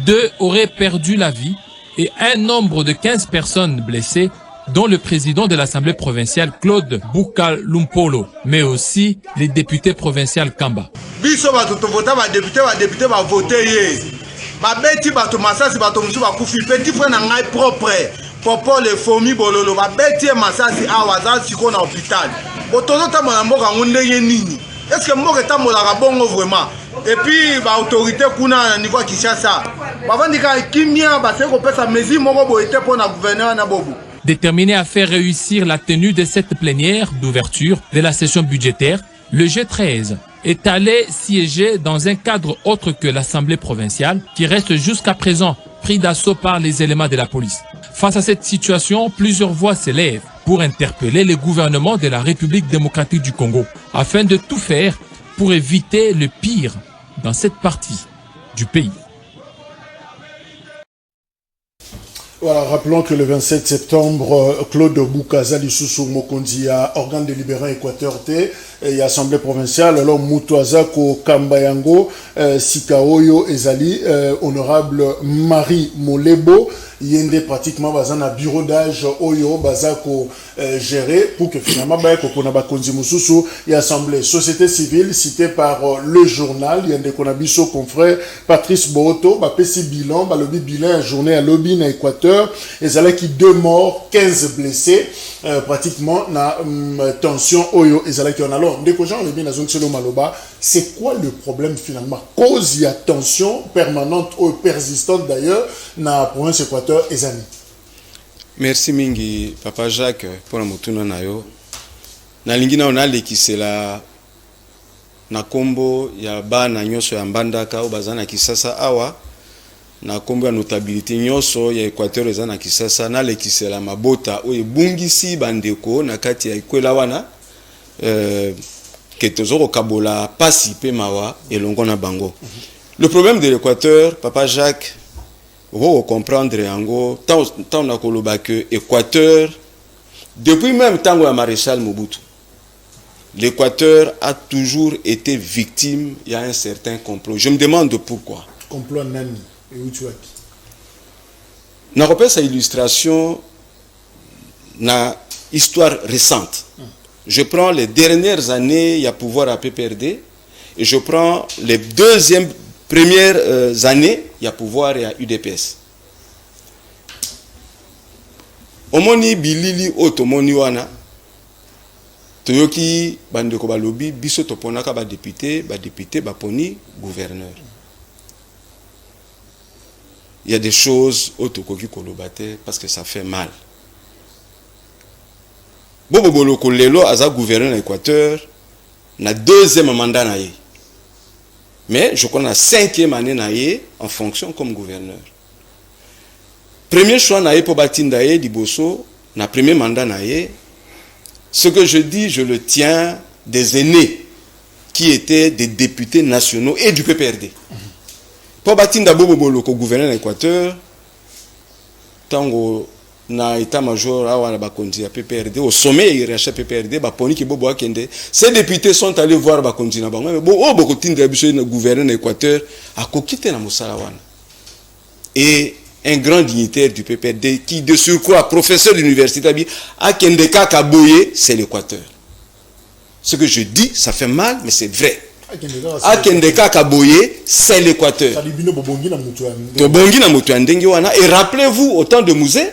2 auraient perdu la vie et un nombre de 15 personnes blessées, dont le président de l'Assemblée provinciale Claude Bouka-Lumpolo, mais aussi les députés provinciaux Kamba. Biso bato vota ba député ba voter ye. Ba beti bato masasi bato musu ba kufi petit frère na ngai propre. Popo le fomi bololo ba beti masasi awa za siko na hôpital. Botozo ta mona mboka ngonde ye nini. Est-ce que mboka ta mola ka bongo vraiment? Et puis ba autorité kuna na niveau Kinshasa. Ba vandika kimia ba se ko pesa mesure moko bo été pour na gouverneur na bobu. Déterminé à faire réussir la tenue de cette plénière d'ouverture de la session budgétaire, le G13 est allé siéger dans un cadre autre que l'Assemblée provinciale, qui reste jusqu'à présent pris d'assaut par les éléments de la police. Face à cette situation, plusieurs voix s'élèvent pour interpeller le gouvernement de la République démocratique du Congo, afin de tout faire pour éviter le pire dans cette partie du pays. Voilà, rappelons que le 27 septembre, Claude Boukaza Lisusu Mokonzi a organe délibérant Équateur T et Assemblée provinciale, alors Mutuaza Ko Kambayango, Sikaoyo Ezali, honorable Marie Molebo, yende pratiquement bazana bureau d'âge Oyo Bazako géré pour que finalement Bayako Konaba Konzi Mususu et Assemblée société civile cité par le journal yende Konabiso confrère Patrice Boto, Bapesi bilan, Balobi bilan journée à lobby na Équateur, et zala qui 2 morts, 15 blessés, pratiquement na tension Oyo et zala qui en alors dès que j'en ai bien la zone selo Maloba, c'est quoi le problème finalement? Cause il y a tension permanente ou persistante d'ailleurs na province Équateur. Merci mingi Papa Jacques pour la motuna na yo. Na lingina on a lekisela na kombo ya bana nyoso ya Mbandaka o bazana Kisasa awa na kombo ya notabilité nyoso ya Équateur ezana Kisasa na lekisela mabota o ebungisi bandeko na kati ya ikwela wana que tozoko kabola pasi pe mawa elongo na bango. Le problème de l'Équateur, Papa Jacques, vous comprendre yango tant na koloba que Équateur depuis même temps de maréchal Mobutu, l'Équateur a toujours été victime, il y a un certain complot. Je me demande pourquoi. Complot nani et où tu as qui? Na repère sa illustration na histoire récente. Je prends les dernières années, il y a pouvoir à PPRD, et je prends les premières années, il y a pouvoir et à UDPS. Omoni bilili otomoni wana toyoki bandeko balobi biso toponaka ba député baponi gouverneur. Il y a des choses otokoki kolobate parce que ça fait mal. Bobo Boloko lelo aza gouverneur d'Équateur na 2e mandat na ye. Mais je connais la 5e année na ye en fonction comme gouverneur. Premier choix na ye pour batinda ye liboso na premier mandat na ye. Ce que je dis, je le tiens des aînés qui étaient des députés nationaux et du PPRD. Pour batinda Bobo Boloko gouverneur d'Équateur, tango na état-major awa na bakonzi ya PPRD au sommet hiérarchique PPRD baponi ki bobo akende, ces députés sont allés voir bakonzi na bango mais bon o boko tinda biso na gouverneur na Équateur akokite na mosala wana. Et un grand dignitaire du PPRD qui de surcroît professeur d'université abi akende kaka boye, c'est l'Équateur. Ce que je dis ça fait mal mais c'est vrai. Akende kaka boye, c'est l'Équateur. Tobongi na mutu ndenge wana. Et rappelez-vous au temps de Mouzé,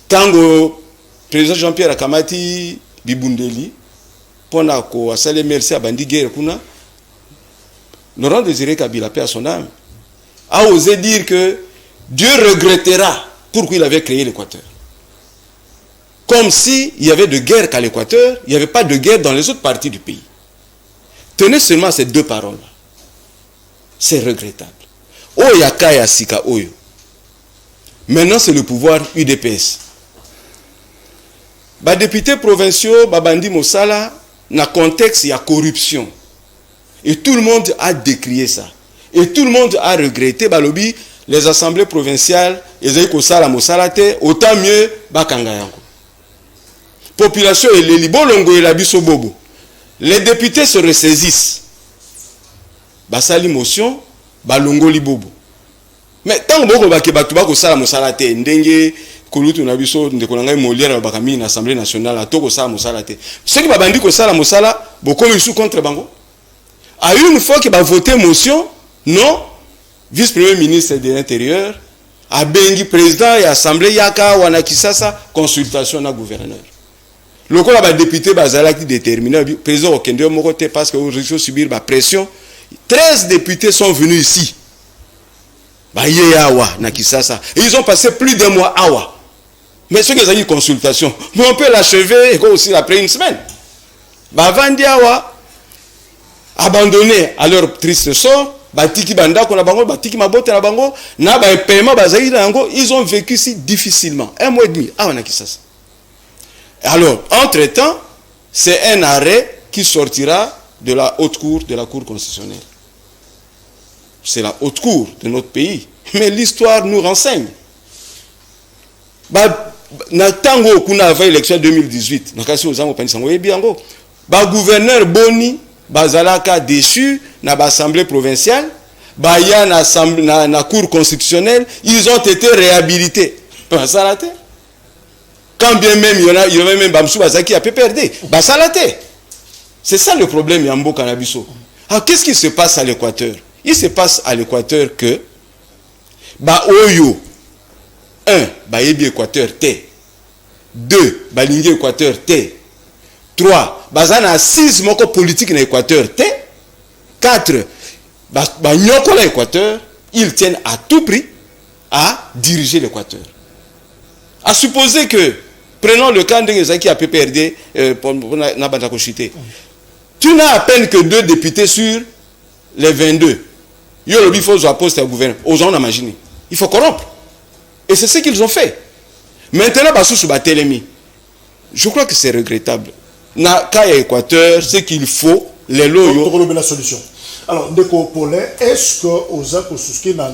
tango président Jean-Pierre Akamati Bibundeli pona ko asale merci à bandi guerre kuna, Laurent Désiré Kabila, paix à son âme, a osé dire que Dieu regrettera pourquoi il avait créé l'Équateur. Comme si il y avait de guerre qu'à l'Équateur, il n'y avait pas de guerre dans les autres parties du pays. Tenez seulement ces 2 paroles-là. C'est regrettable. Oyaka ya sika oyo. Maintenant c'est le pouvoir UDPS. Ba députés provinciaux, babandi Mosala, na contexte il y a corruption. Et tout le monde a décrié ça. Et tout le monde a regretté balobi les assemblées provinciales, ezali kosala Mosala te, autant mieux bakanga yango. Population et les libolongo et la biso bobo. Les députés se ressaisissent. basali motion balongoli bobo. Mais tant que bako batu bako sala mosala te ndenge kolutu na biso ndeko na ngai Molière baka mi na Assemblée nationale atoko sala mosala te. Ceux qui babandi ko sala mosala bokomi sous contre bango. À une fois que ba voter motion, non, vice-premier ministre de l'Intérieur a bengi président et assemblée yaka wana kisasa consultation na gouverneur. Le quoi ba député bazala qui déterminé président okende moko te parce que au risque subir ba pression. 13 députés sont venus ici. Ba yeyawa na kisasa. Et ils ont passé plus d'un mois awa. Mais ce que ça dit consultation, mais on peut l'achever aussi après une semaine. Ba vandi awa abandonné à leur triste sort. Batiki bandako na bango, batiki mabote na bango, na ba paiement bazali na bango, ils ont vécu si difficilement. 1 mois et demi. Ah, on a qui ça. Alors, entre-temps, c'est un arrêt qui sortira de la haute cour, de la cour constitutionnelle. C'est la haute cour de notre pays. Mais l'histoire nous renseigne. Na tango kuna avant l'élection 2018, na kasi ozango panisango ebiango. Ba gouverneur Boni bazalaka déçu na l'Assemblée provinciale, baya na cour constitutionnelle, ils ont été réhabilités. Basalate. Quand bien même il y avait même Bamsou Bazaki à PPRD, basalate. C'est ça le problème Yambo Canabiso. Alors qu'est-ce qui se passe à l'Équateur? Il se passe à l'Équateur que ba oyo 1 ba yebi Équateur T, 2 ba lingi Équateur T, 3 bazana 6 moko politique na Équateur T, 4 ba nyoko na Équateur, ils tiennent à tout prix à diriger l'Équateur. À supposer que prenons le cas de Zaki à PPRD na Bandako Chité. Tu n'as à peine que 2 députés sur les 22. Il faut poste au gouvernement. Aux gens, on a imaginé. Il faut corrompre. Et c'est ce qu'ils ont fait. Maintenant, je crois que c'est regrettable. Na Kaya Équateur, ce qu'il faut, les loyaux. Pour la solution. Alors, Ndeko Paulin, est-ce que Oza Kosuski na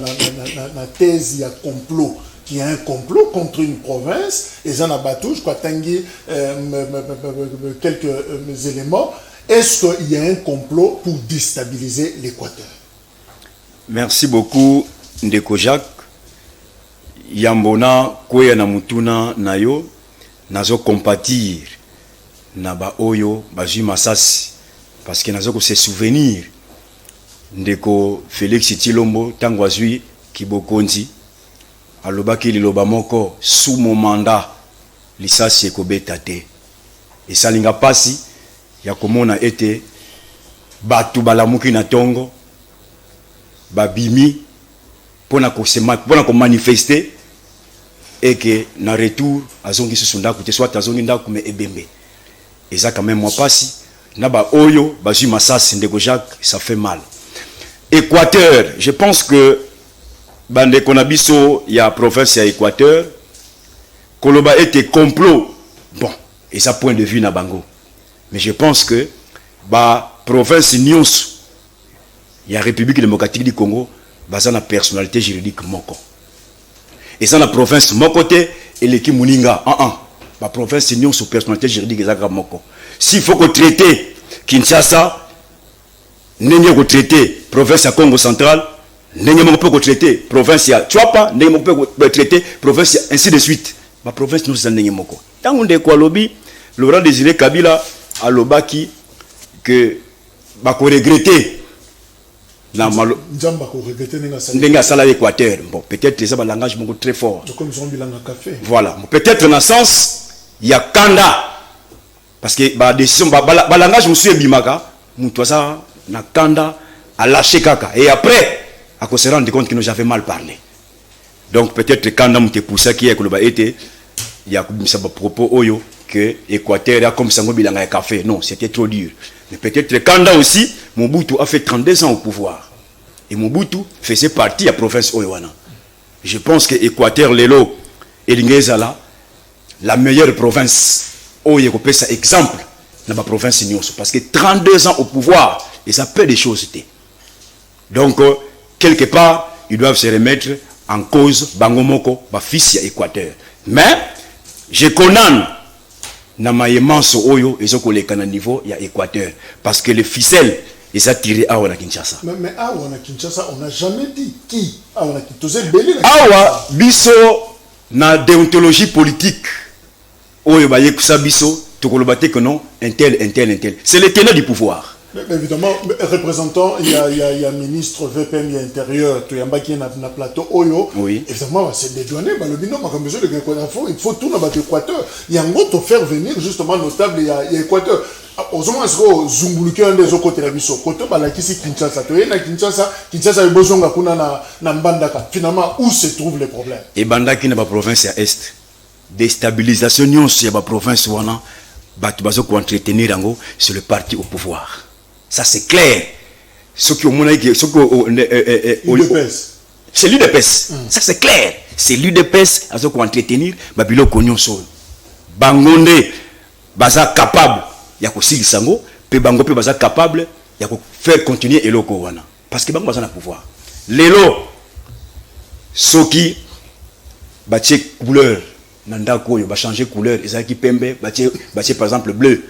thèse il y a complot? Qu'il y a un complot contre une province, et ça n'a pas tout, je crois, Tanguy, quelques éléments. Est-ce qu'il y a un complot pour déstabiliser l'Équateur? Merci beaucoup, Ndeko Jacques. Yambona, Kwea na Mutuna, Nayo, nazo compatir, Naba Oyo, Baji Masasi, parce que nazo se souvenir, Ndeko Félix Tilombo, Tangwazui, Kibokonzi, alobaki liloba moko sous mon mandat lisasi ekobeta te esalinga pasi ya komona ete batu balamuki na tongo babimi pona ko manifester et que na retour azongi susunda kuti soit azongi ndaku me ebembe eza quand même moi pasi na ba oyo bazui masasi Ndeko Jacques, ça fait mal. Équateur, je pense que Bande Konabiso, il y a province ya Équateur, Koloba était complot. Bon, et ça point de vue na bango. Mais je pense que ba province Nyons, il y a République démocratique du Congo, ça na personnalité juridique moko. Et ça na province mokote et l'équipe Mouninga. Ba province Nyons sous personnalité juridique ezaka moko. S'il faut que traiter Kinshasa, n'est pas traiter province à Congo central. N'est pas traité province ya Chuapa, n'est pas traité province ya ainsi de suite. Ma province nous en n'est pas. Tant on est quoi lobby, Laurent Désiré Kabila a lobaki que ba ko regretter la malo. Njamba ko regretter n'enga sala Équateur. Bon, peut-être ça ba langage beaucoup très fort. Comme ils ont bilanga café. Voilà, peut-être dans sens il y a Kanda parce que ba décision ba langage monsieur Bimaka, muto ça na Kanda a lâché kaka et après à cause se rendre compte que nous avons mal parlé. Donc peut-être quand on te poussé qui est que le été, il y a comme ça propos oyo que Équateur a comme ça bilanga café. Non, c'était trop dur. Mais peut-être quand aussi Mobutu a fait 32 ans au pouvoir et Mobutu faisait partie de la province Oyoana. Je pense que Équateur Lelo et Lingezala la meilleure province oyo ko pesa exemple dans la province Nyonso parce que 32 ans au pouvoir et ça peut des choses. Donc quelque part, ils doivent se remettre en cause Bangomoko, ba fils ya Équateur. Mais je condamne na mayemanso oyo ezoko leka na niveau ya Équateur parce que les ficelles et ça tiré à Kinshasa. Mais à Kinshasa, on n'a jamais dit qui. Kinshasa. Awa biso na déontologie politique. Oyo baye kusa biso tokolobate que non un tel. C'est le tenant du pouvoir. Mais évidemment, représentant, il y a ministre VPN, il y a intérieur, tout y a un qui est na plateau Oyo. Oui. Évidemment, c'est des douaniers, le binôme, comme monsieur le il faut tout dans l'Équateur. Il y a un autre faire venir justement notable, il y a Équateur. Aux hommes, Zunguluki un des autres côtés de la mission. Côté Balakisi Kinshasa, tu es na Kinshasa est besoin na Mbandaka. Finalement, où se trouvent les problèmes? Et Bandaki na ba province à est. Déstabilisation nyons ya ba province wana batu bazo ko entretenir yango c'est le parti au pouvoir. Ça c'est clair. Ce qui au mona ce c'est l'UDPS. Ça c'est clair. C'est l'UDPS azo ko entretenir babilo konyon so. Bangonde baza capable ya ko silisango pe bango pe baza capable ya ko faire continuer eloko wana parce que bango baza na pouvoir. Lelo soki batie couleur nandako yo ba changer couleur ezaki pembe batie par exemple bleu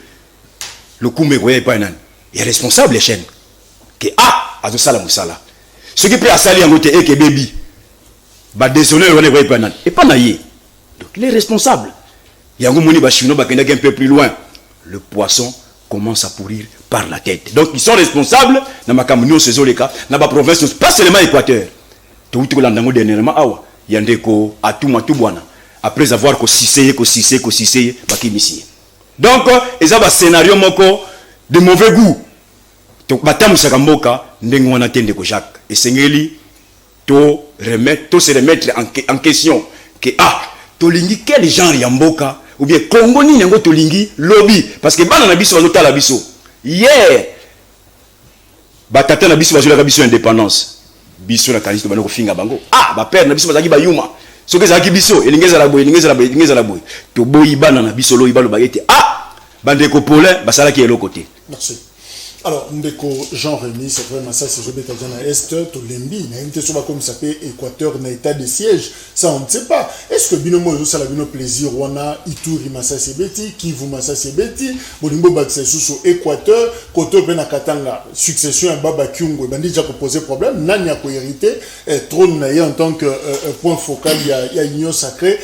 le coup me voyait pas nan il est responsable les chaînes que azo sala musala ce qui peut asali yango te eke baby ba désolé on ne voyait pas nan et pas naïe donc les responsables yango moni ba chino ba kenda un peu plus loin le poisson commence à pourrir par la tête donc ils sont responsables na makamunyo sezoleka na ba province pas seulement Équateur tout ko landango dernièrement awa yandeko atuma tubwana après avoir cissé bakimisi. Donc ils ont un scénario moko de mauvais goût. Donc batam sakamboka ndengo wana tende ko Jacques et sengeli to se remettre en question que to lingi quel genre ya mboka ou bien Congo ni ngo to lingi lobby parce que bana na biso bazota la biso hier batata na biso bazula biso indépendance biso na kanisi to bana ko finga bango ba père na biso bazaki bayuma ce que ça qui biso elingeza la boy to boyi bana na biso lo ibalo bagete bandeko polin basala ki elo côté. Merci. Alors, ndeko Jean-Rémy, c'est vraiment ça, c'est Jobé Tadjana Est, Tolembi, n'a une soit comme ça s'appelle Équateur, n'a état de siège, ça on ne sait pas. Est-ce que binomo ça la bino plaisir, wana Ituri massa sebeti, Kivu massa sebeti, Bolimbo bakse sous Équateur, Koto bena katanga, succession à Baba Kyungo, bandi déjà posé problème, nani a ko hérité, trône naïe en tant que point focal, il y a union sacrée.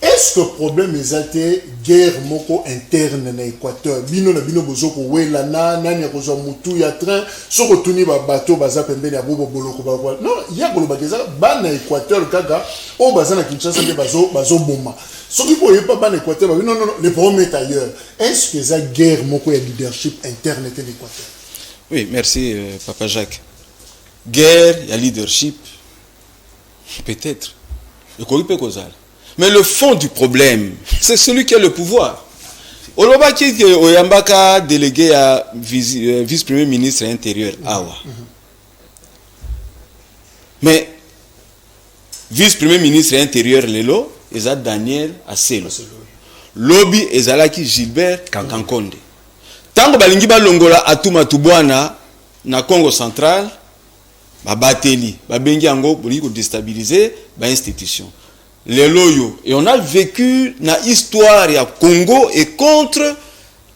Est-ce que le problème est été guerre moko interne na Équateur? Bino na bino bozoko wela na nani akozwa mutu ya train soko tuni ba bateau baza pembeni ya bobo boloko ba voilà. Non, il y a koloba keza ba na Équateur kaka o baza na Kinshasa ke bazo bomba. Soki boye pas ba na Équateur ba non, le problème est ailleurs. Est-ce que ça guerre moko ya leadership interne était l'Équateur? Oui, merci Papa Jacques. Guerre, il y a leadership. Peut-être. Le corrupé causal. Mais le fond du problème, c'est celui qui a le pouvoir. Olobaki Oyambaka délégué à vice-premier ministre intérieur Awa. Mais vice-premier ministre intérieur Lelo, Eza Daniel Aselo. Lobby Ezalaki Gilbert Kankonde. Tango balingi balongola Atuma Tubwana na Congo central, babateli, babengi yango boli ko déstabiliser ba institution. Les loyaux. Et on a vécu na histoire ya Congo et contre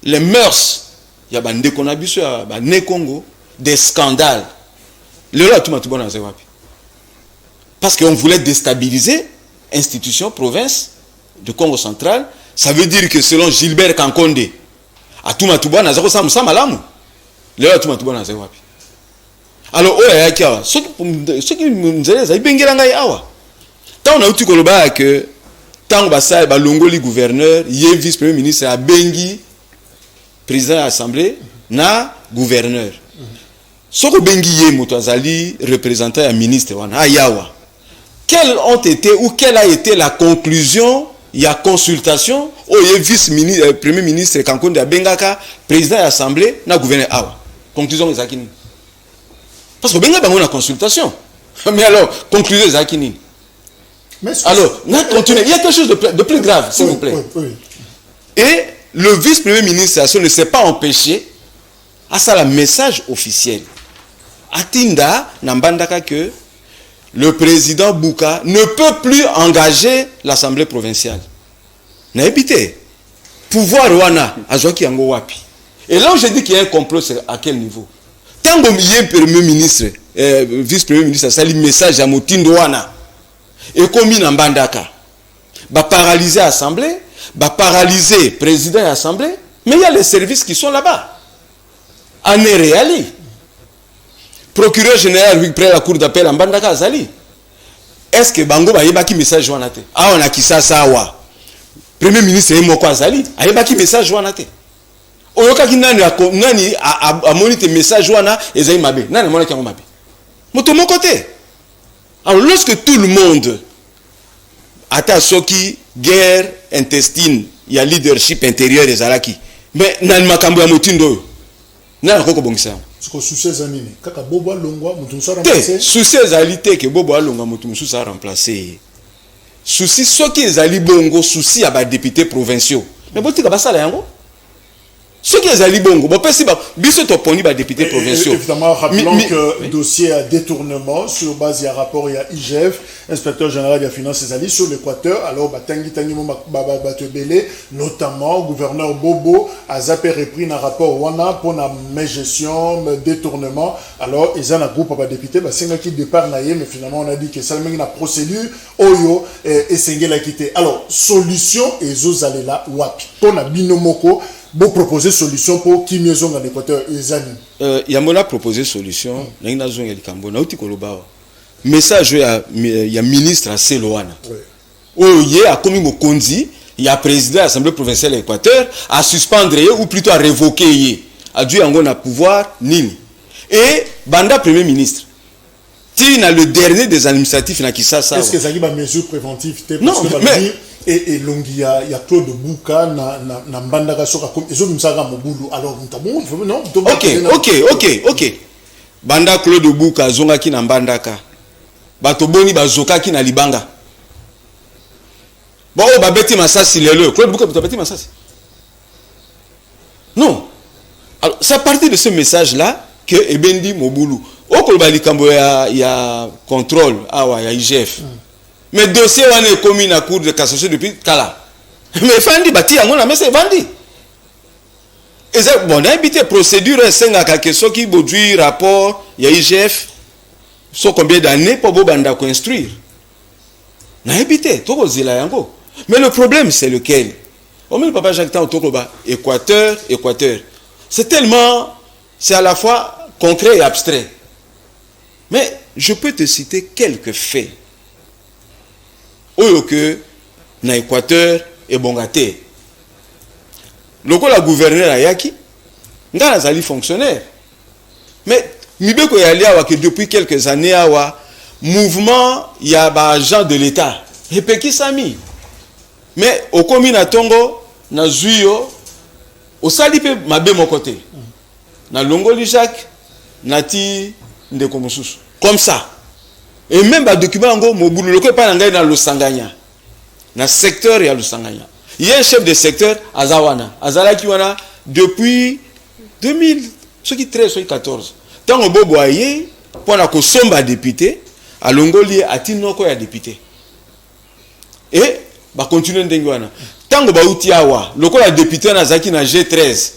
les mœurs. Il y a bande qu'on a vu sur né Congo des scandales. Les loyaux tout le monde a parce qu'on voulait déstabiliser institution province de Congo central. Ça veut dire que selon Gilbert Kankonde, à tout le monde a ça malamu. Les loyaux tout le monde a alors ceux qui nous disent ils bengelanga yawa. Tant on a eu tout que tant basa ba longoli gouverneur, yé vice-premier ministre a bengi président de l'Assemblée na gouverneur. Soko bengi yé motazali représentant à ministre wana ayawa. Quelles ont été ou quelle a été la conclusion il y a consultation au yé vice-ministre premier ministre Kankonde bengaka président de l'Assemblée na gouverneur awa. Conclusion ezakini. Parce que benga bango na consultation. Mais alors conclusion ezakini. Alors, il y a quelque chose de plus grave, s'il vous plaît. Oui. Et le vice-premier ministre ne s'est pas empêché à ça le message officiel. Atinda Nambandaka que le président Bouka ne peut plus engager l'Assemblée provinciale. N'habitez. Pouvoir Rwanda, Azoki Yango Wapi. Et là où je dis qu'il y a un complot, c'est à quel niveau? tango miye premier ministre vice premier ministre asali message ya motindo wana ekomi na Mbandaka ba paralyser assemblée, ba paralyser président de l'assemblée, mais il y a les services qui sont là-bas. En réalité, procureur général lui près la cour d'appel en Mbandaka azali. Est-ce que bango ba yebaki message wana te? Ah on a kisasa wa. Premier ministre moko azali, ayebaki message wana te. Oyoka ki nani a monité message wana ezali mabe. Nani mona ki mabe. Moto moko te. Alors lorsque tout le monde ata soki guerre intestine, il y a leadership intérieur des Alaki. Mais nani makambo ya motindo. Nani koko bongisa. Siko souci zanini. Kaka bobo longwa mutu so remplacer. Souci ezalité que bobo longwa mutu so remplacer. Souci soki ezali bongo souci ya ba députés provinciaux. Mais botika basala yango. Ce qui est à Libongo, bon, biso toponi ba député provinciaux. Évidemment, rappelons que le dossier à détournement sur base il y a rapport il y a IGF, inspecteur général des finances Zali sur l'Équateur. Alors batangi tangi batebele, notamment gouverneur Bobo a zappé repris un rapport wana pour la gestion détournement. Alors ils ont un groupe de députés, bah c'est qui départ naïe, mais finalement on a dit que ça une procédure oyo et c'est la quitter. Alors solution et zozalela wapi pour la binomoko. Vous proposez solution pour qui mieux en Équateur et Zani. Yamola proposé solution. N'ina zone yali kambo na uti koloba. Message ya ministre à Seloana. Oye a commis mokonzi, ya président de l'Assemblée provinciale de l'Équateur à suspendre ou plutôt à révoquer a dû en a pouvoir nini. Et banda premier ministre. Ti na le dernier des administratifs na Kisasa. Est-ce que ça y a mesure préventive non mais et longi il y a Claude Bouka na Mbandaka soka comme ils ont mis ça dans Mobulu alors non OK banda Claude Bouka zonga ki na Mbandaka bato boni bazoka ki na Libanga bon ba beti masasi lelo Claude Bouka ba beti masasi non alors c'est à partir de ce message là que ebendi Mobulu okoloba likambo ya contrôle awa ya IGF. Mais dossier est commis à cour de cassation depuis Kala. Mais Fandi bati yango na messe Fandi. Et ça bon a habité procédure senga ka question qui produit rapport ya IGF so combien d'années pour banda ko instruire. Na habité to kozila yango. Mais le problème c'est lequel? On met le papa Jacques Tan Tokoba Équateur. C'est tellement c'est à la fois concret et abstrait. Mais je peux te citer quelques faits. Oyo que na Équateur et Bongate. Loko la gouverneur ayaki, ngana zali fonctionnaire. Mais mibeko yali awa que depuis quelques années awa mouvement ya ba agent de l'État. Repeki sami. Mais au komi na tongo na zuyo au sali pe mabe mon côté. Na longoli Jacques nati ndeko mususu. Comme ça. Et même ba document ngo mobulu loko pa ngai na Losanganya. Na secteur ya Losanganya. Il y a un chef de secteur Azawana. Azalaki wana depuis 2013 2014. Tant bobo aye pour na ko somba député à Longoli atinoko ya député. Et ba continuer ndenge wana. Tango ba uti awa loko la député na zaki na G13.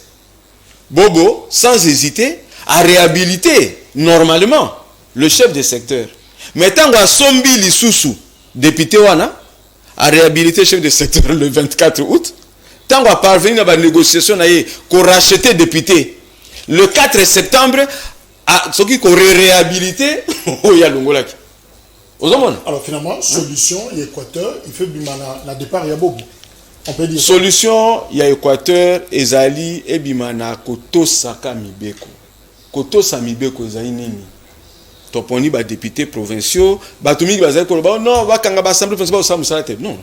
Bobo sans hésiter à réhabiliter normalement le chef de secteur. Mais tant que Sombi Lisusu, député wana, a réhabilité chef de secteur le 24 août, tant qu'on parvenu à la négociation qu'on rachetait député, le 4 septembre, ce qui qu'on réhabilité, il y a l'ongolaki. Alors finalement, solution, il y a Équateur, il fait du na départ, il y a beaucoup. On peut dire solution, il y a Équateur, Ezali, et bimana, Koto Saka Mibeko. Koto Samibeko, Ezali Nini. Toponi ba députés provinciaux batumi bazali ko ba non ba kanga ba assemblée principale au salate non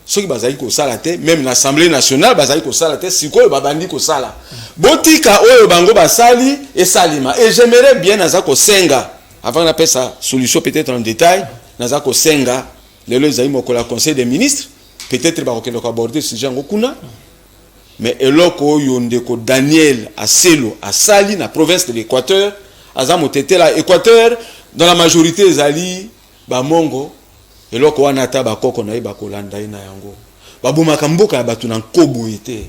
ceux qui bazali ko salate même l'assemblée nationale bazali ko salate siko ba bandi ko sala botika oyo bango basali et salima et j'aimerais bien nazako senga avant d'appeler ça solution peut-être en détail nazako senga lelo ezali moko la conseil des ministres peut-être ba ko aborder ce genre kuna mais eloko oyo ndeko Daniel Aselo asali na province de l'Équateur azamotete la Équateur dans la majorité ezali ba mongo eloko wana ta ba koko na ba kolanda ina yango ba buma kamboka ya batu na nkobo ete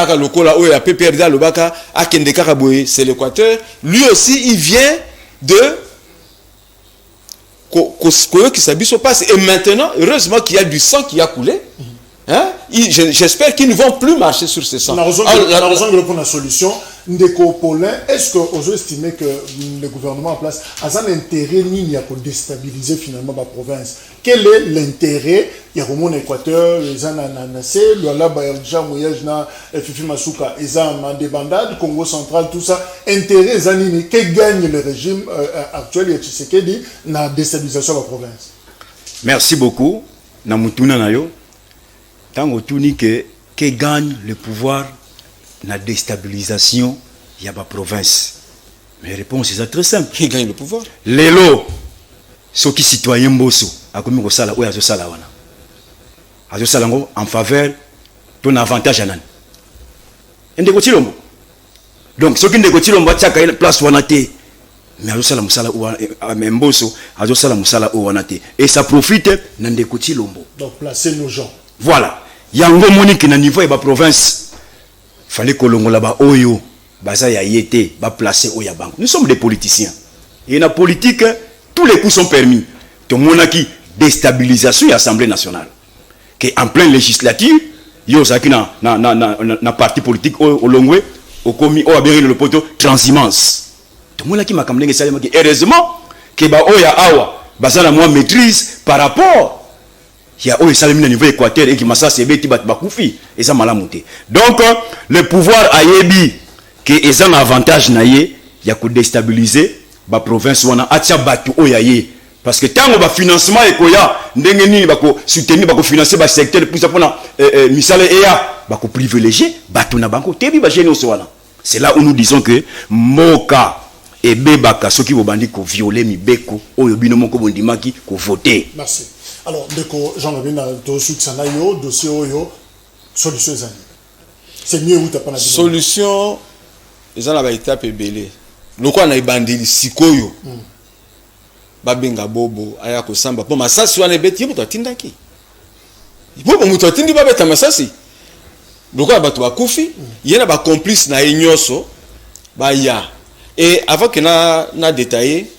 kaka lokola oyo ya PPRD alobaka akende kaka boye, c'est l'Équateur. Lui aussi il vient de qui s'habille passe. Et maintenant, heureusement qu'il y a du sang qui a coulé. Hein? J'espère qu'ils ne vont plus marcher sur ce sang. La raison de la solution, Ndeko Paulin, est-ce que vous estimez que le gouvernement en place a un intérêt pour déstabiliser finalement la province? Quel est l'intérêt? Il y a un Équateur, les Ananasé, le Alabaïdja, Mouyaj, Fifi Masuka, les Amandébandades, Congo central, tout ça. Intérêt, Zanini, que gagne le régime actuel de Tshisekedi dans la déstabilisation de la province? Merci beaucoup. Namutuna Nayo. Tant que gagne le pouvoir la déstabilisation il y a ma province. Mes réponses sont très simples. Qui gagne le pouvoir? Les lots, ceux qui citoyens bosso, à comme au sala ou à sala wana. À sala en faveur ton avantage anan. Ndeko lombo. Donc ceux qui ndeko lombo tchaka une place wanate. Mais à sala musala ou à memboso, à sala musala ou wanate. Et ça profite ndeko lombo. Donc placer nos gens. Voilà. Yango monique na niveau et ba province. Fallait que l'on là-bas oyo baza ya yete ba placer oya banque. Nous sommes des politiciens. Et la politique tous les coups sont permis. Tout monde qui déstabilisation de l'Assemblée nationale. Que en pleine législature, yo zaki na parti politique au longwe au commis au bien le poteau transhumance. Tout monde qui m'a kamlenge salema ki heureusement que ba oya awa baza la moi maîtrise par rapport il y a au salamina niveau équateur et qui massa c'est beti bat bakufi et ça malamuté. Donc le pouvoir ayebi que ils ont un avantage naie il y a que déstabiliser ba province wana atia batu oyaye parce que tant ba financement ekoya ndenge nini bako soutenir bako financer ba secteur pour ça pona misale eya bako privilégier batu na banko tebi ba gêner wana. C'est là où nous disons que moka et bebaka ceux qui vont bandi ko violer mibeko oyo bino moko bondimaki ko voter. Merci. Alors, Jean-Louis, le dossier Oyo, solution c'est mieux où tu n'as pas la solution, ils ont la étape belé. Le quoi on a bandé sikoyo. Babenga bobo aya ko samba. Pour masasi wana beti yebo tindaki. Bobo muto tindi ba beta masasi. Le quoi ba to ba kufi, yena ba complice na enyoso ba ya. Et avant que na détaillé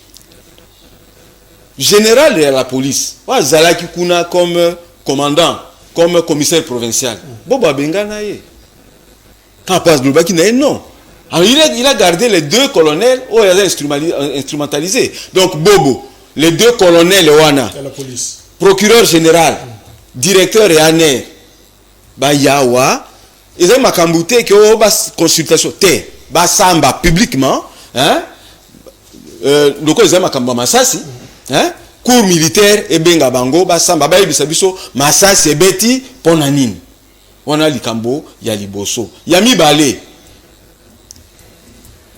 général de la police, Zalaki Kuna comme commandant, comme commissaire provincial. Bobo Bengana ye. Quand passe le baki non. Alors il a gardé les deux colonels où il a instrumentalisé. Donc Bobo, les deux colonels Wana, la police. Procureur général, directeur et aner, Yawa, ils ont makambouté que bas consultation te, bas samba publiquement, hein? Le quoi ils ont makamba masasi. Hein? Cours militaire et benga bango ba samba ba yebisa biso masasi ebeti pona nini wana likambo ya liboso ya mibale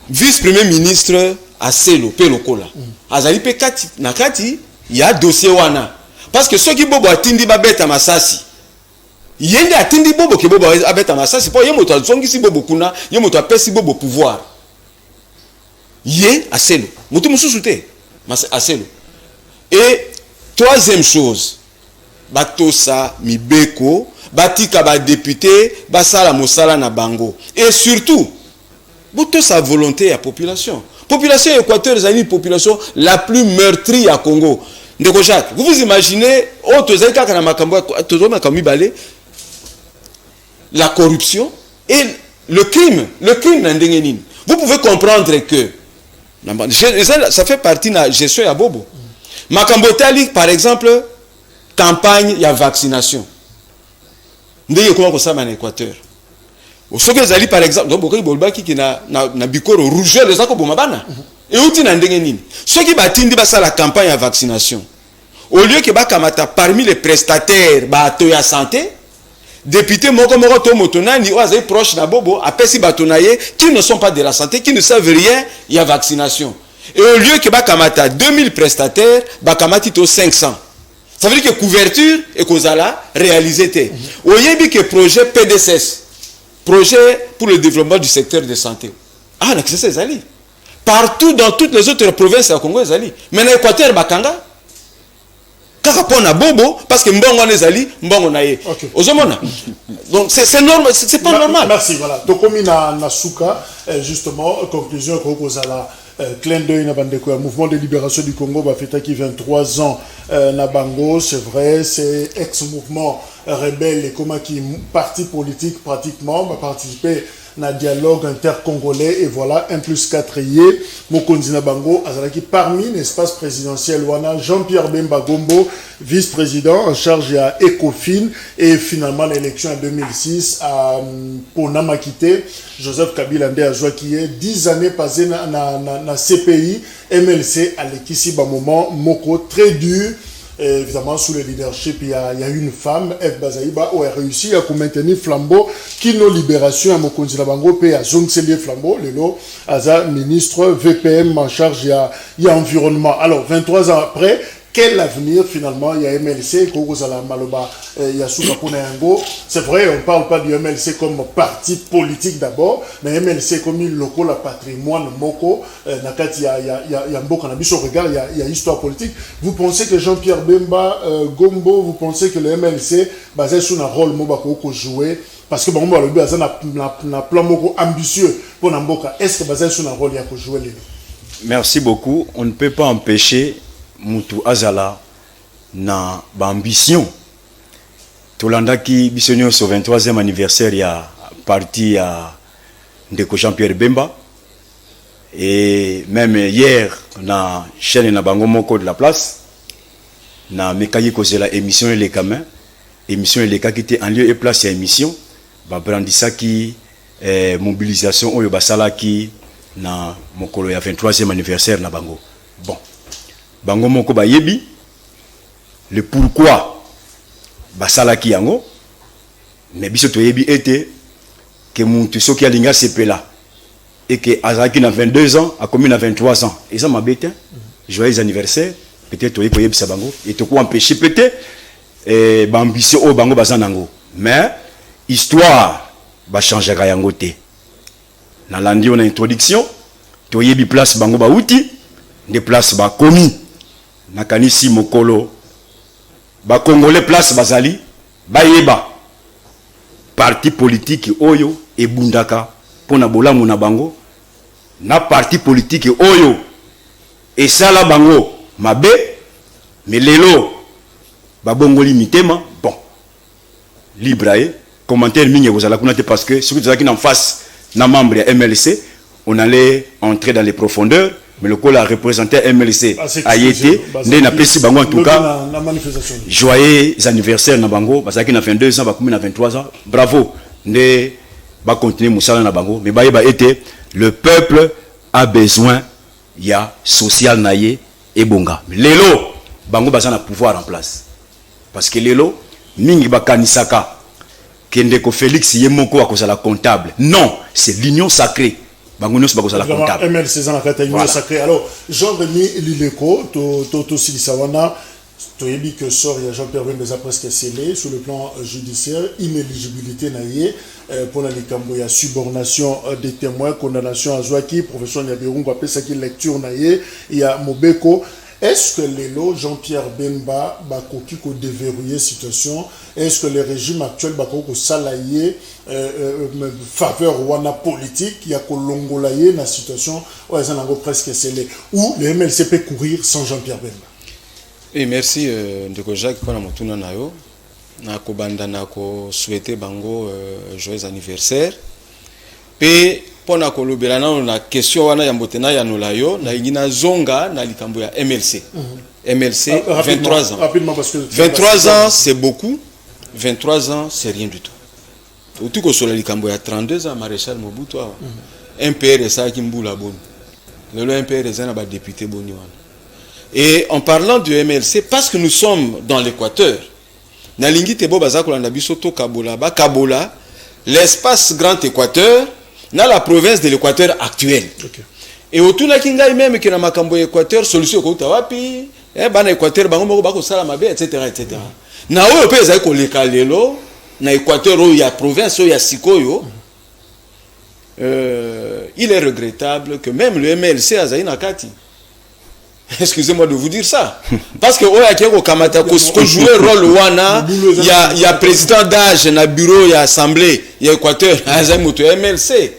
vice premier ministre Aselo pe lokola azali pe kati na kati ya dossier wana parce que ceux qui bobo atindi ba beta masasi yende atindi bobo ke bobo abeta masasi po yemoto azongisi bobo kuna yemoto apesi bobo pouvoir ye Aselo mutu mususu te Aselo. Et troisième chose, batosa mibeko, batika ba député, basala mosala na bango. Et surtout, batosa volonté à population. Population équatorienne est une population la plus meurtrie à Congo. Ndeko Jacques, vous vous imaginez, la corruption et le crime n'endengenin. Vous pouvez comprendre que ça fait partie de la gestion à Bobo. Makambotali, par exemple, campagne de vaccination. Ndenge comment ça en Équateur. Ce que zali par exemple, donc beaucoup bolbaki qui na bikoro rougeur les ako bomabana. Et outi na ndenge nini. Ceux qui batindi ba la campagne de vaccination. Au lieu que ba kamata parmi les prestataires ba to ya santé, député moko to motonani ou azali proche na bobo apesi batonaye qui ne sont pas de la santé, qui ne savent rien, il y a vaccination. Et au lieu que Bakamata 2000 prestataires, Bakamati to 500. Ça veut dire que couverture et Kozala réalisé. Au lieu que projet PDSS, projet pour le développement du secteur de santé. Ah, c'est ça, Zali. Partout dans toutes les autres provinces du Congo, Zali. Mais dans l'Équateur, Bakanga. kaka pona bobo parce que mbongo nezali mbongo na ye. Ozomona. Donc c'est normal, c'est pas normal. Merci, voilà. Tokomi na suka justement conclusion ko kozala clin d'œil na bandeko ya mouvement de libération du Congo ba fêta qui 23 ans na bango, c'est vrai, c'est ex-mouvement rebelle et comment qui parti politique pratiquement va participer na dialogue intercongolais et voilà 1+4 yé Mokonzi na bango azalaki parmi l'espace présidentiel wana Jean-Pierre Bemba Gombo vice-président en charge à Ecofin et finalement l'élection en 2006 à Ponama quitté Joseph Kabila nde azwa qui est 10 années passées na CPI MLC à l'équipe ba moment moko très dur. Et évidemment, sous le leadership, il y a une femme, F. Bazaïba, qui a réussi à maintenir flambeau, qui nos libérations à Mokonzi Labango, puis à Zongselier flambeau, Lelo, Aza, ministre VPM en charge, il y a environnement. Alors, 23 ans après, quel avenir finalement il y a MLC, Kogozala Maloba, Yasuka Punayango. C'est vrai, on ne parle pas du MLC comme parti politique d'abord, mais MLC comme il local, la patrimoine, Moko, Nakati, il y a Mboka, au regard, il y a histoire politique. Vous pensez que Jean-Pierre Bemba Gombo, vous pensez que le MLC, basé sur un rôle Mobako jouer, parce que bon, le but, c'est un plan Moko ambitieux pour Namboka. Est-ce que basé sur un rôle, il y a jouer les... Merci beaucoup. On ne peut pas empêcher Moutou Azala na ambition. Tolanda qui bisogno sur 23e anniversaire y a parti à Ndeko Jean-Pierre Bemba et même hier na chaîne na bango moko de la place na mekayi kozela émission les camins émission les cas qui était en lieu et place ya émission ba brandisa qui mobilisation oyo basala qui na mokolo ya 23e anniversaire na bango. Bon. Bango moko ba yebi le pourquoi basalaki yango mais biso to yebi était que muntu soki alinga sepela et que azaki na 22 ans a commis na 23 ans et ça m'a bête joyeux anniversaire peut-être to yebi sa bango et to ko empêcher peut-être ba ambition o bango bazanango mais histoire ba changer ka yango te na landi on a introduction to yebi place bango ba outi des places ba commis nakanisi mokolo ba congolais place bazali ba yeba parti politique oyo e bundaka pona bolamu na bango na parti politique oyo e sala bango mabe mais lelo ba bongoli mitema bon libre commentaire mingi vous allez connaître parce que ce que vous avez en face na membre ya MLC on allait entrer dans les profondeurs. Mais le col a représenté MLC a été né na pesi bango en tout cas joyeux anniversaire na bango parce qu'il a 22 ans ba comme na 23 ans bravo né ba continuer musala na bango mais ba été le peuple a besoin il y a social naie et bonga lelo bango bazana pouvoir en place parce que lelo mingi ba kanisaka kende ko Félix Yemoko akozala comptable non c'est l'union sacrée. MLC voilà. Sacré. Alors, Jean-Denis Lileko, Toto Silisawana, Toyebi que sort, il y a Jean-Pierre Bemba presque scellé sur le plan judiciaire, inéligibilité naïe pour la Nikambo, il y a subornation des témoins, condamnation à Zouaki, professeur Nyabirungu, après ça qui lecture naïe, il y a Mobeko. Est-ce que l'élo Jean-Pierre Bemba bakoki ko déverrouiller situation? Est-ce que le régime actuel bakoki ko salayer faveur wana politique ya ko longolayer na situation où ils ont presque scellé ou le MLC peut courir sans Jean-Pierre Bemba? Et merci Ndeko Jacques pour la motuna nayo na ko banda na ko souhaiter bango joyeux anniversaire pe pona kolobela na question wana ya mbotena ya nolayo na ingina zonga na likambo ya MLC. MLC 23 ans. Rapidement parce que 23 ans c'est beaucoup, 23 ans c'est rien du tout. Tout ko sola likambo ya 32 ans maréchal Mobutu un père ça qui mbula boni. Le père ça na ba député boni wana. Et en parlant du MLC parce que nous sommes dans l'Équateur. Na lingi tebo bazakolanda biso to kabola ba kabola l'espace grand Équateur dans la province de l'Équateur actuelle. Okay. Et autour de Kingai même qui na makambo Équateur solution ko tawapi ba na Équateur bango moko ba ko sala mabe etc. Na oyo pe za ko lekalelo na Équateur il y a province il y a sikoyo. Il est regrettable que même le MLC a zaina kati. excusez-moi de vous dire ça. Parce que qu'on joue un rôle wana, il y a président d'âge, il y a bureau, il y a assemblée, il y a Équateur, il y a MLC.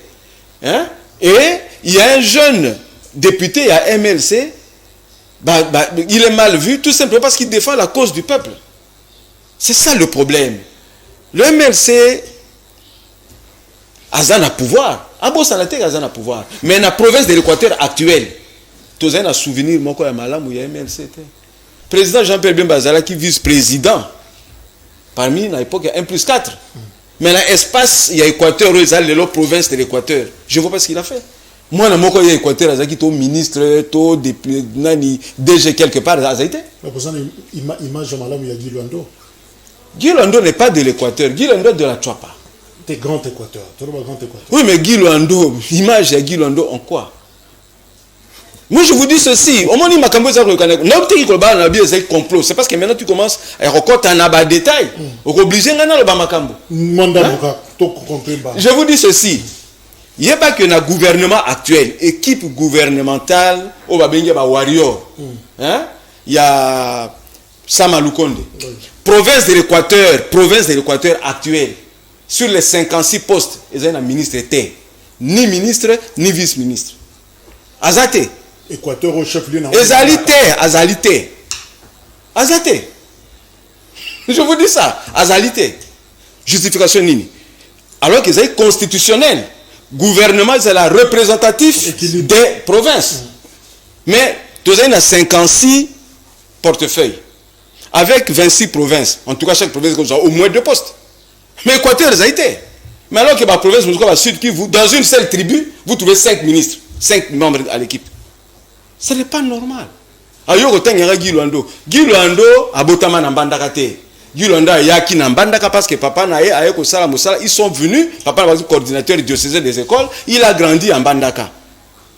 Hein? Et il y a un jeune député à MLC, il est mal vu tout simplement parce qu'il défend la cause du peuple. C'est ça le problème. Le MLC, Azan a pouvoir. Abo Sanaté, Azan a pouvoir. Mais dans la province de l'Équateur actuelle, tu as un souvenir, moi, il y a Malam où il y a MLC. Président Jean-Pierre Bembazala qui vice-président. Parmi, à l'époque, il y a 1+4. Mais dans l'espace, il y a Équateur, il y a la province de l'Équateur. Je ne vois pas ce qu'il a fait. Moi, dans mon cas, il y a Équateur, il y a un ministre, DG quelque part, il y a été. Image de Malam, il y a Guy Luando. Guy Luando n'est pas de l'Équateur, Guy Luando est de la Tchouapa. T'es grand Équateur, tu es grand Équateur. Oui, mais Guy Luando, l'image de Guy Luando en quoi? Moi, je vous dis ceci. Au moins, il m'a cambié ça. C'est complot. C'est parce que maintenant, tu commences à recorder un détail. Obligé Je vous dis ceci. Il n'y a pas que dans le gouvernement actuel, équipe gouvernementale, au Warrior. Il y a Samalukonde. Province de l'Équateur actuelle. Sur les 56 postes, il y a un ministre était. Ni ministre, ni vice-ministre. Azate. Équateur au chef-lieu. Azalité. Je vous dis ça. Azalité. Justification nini. Alors que c'est constitutionnel. Gouvernement, c'est la représentatif des provinces. Mais, tu as 56 portefeuilles. Avec 26 provinces. En tout cas, chaque province a au moins 2 postes. Mais Équateur, ça a été. Mais alors que ma province, dans une seule tribu, vous trouvez 5 ministres, 5 membres à l'équipe. Ce n'est pas normal. Ayo kotanga Guy Luando. Guy Luando abotama na mbandaka te. Guy Luando yaki na mbandaka parce que papa na ye ayeko sala musala, ils sont venus, papa na coordinateur diocésain des écoles, il a grandi en mbandaka.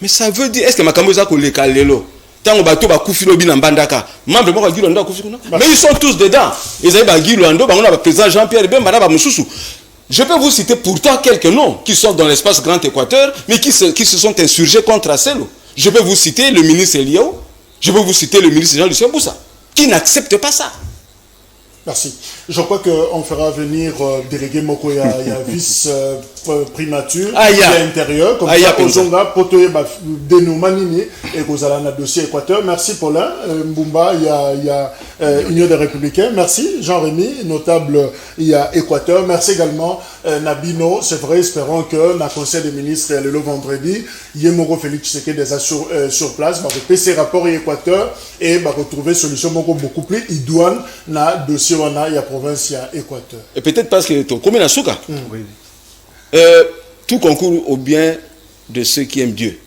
Mais ça veut dire est-ce que makambo za ko leka lelo? Tango bato ba kufi lobi na mbandaka. Membre mo Guy Luando kufi kuna. Mais ils sont tous dedans. Ils avaient ba Guy Luando, ba on a président Jean-Pierre Bemba ba mususu. Je peux vous citer pourtant quelques noms qui sont dans l'espace Grand Équateur, mais qui se sont insurgés contre Asselo. Je peux vous citer le ministre Eliao, je peux vous citer le ministre Jean-Lucien Boussa, qui n'accepte pas ça. Merci. Je crois qu'on fera venir délégué Moko, il y a vice-primature, il y a intérieur, comme ça, Ozonga, Potoye, Denomanini, et Gozalana dossier Équateur. Merci Paulin, Mbumba, il y a Union des Républicains. Merci Jean-Rémy, notable, il y a Équateur. Merci également Nabino. C'est vrai, espérons que dans le Conseil des ministres, le vendredi, Yemoko Félix Tshisekedi déjà sur place, va repasser rapport à Équateur et va retrouver solution beaucoup plus idoine dans le dossier. Il y a province, il y a Équateur. Et peut-être parce que comme il souka, tout concourt au bien de ceux qui aiment Dieu.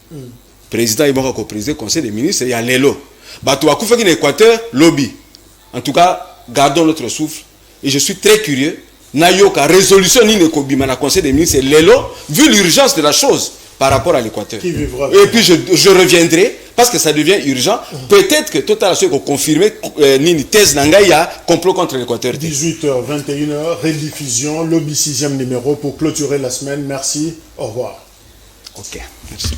Président, il va présider le conseil des ministres, il y a l'élo. Batou a fait qu'il Équateur, lobby. En tout cas, gardons notre souffle. Et je suis très curieux. Nayoka, résolution ni le conseil des ministres, c'est l'élo, vu l'urgence de la chose par rapport à l'Équateur. Et puis je reviendrai. Parce que ça devient urgent. Peut-être que Total a confirmé une thèse Nangaya complot contre l'Équateur. 18h, 21h, rediffusion, lobby 6e numéro pour clôturer la semaine. Merci, au revoir. Ok, merci.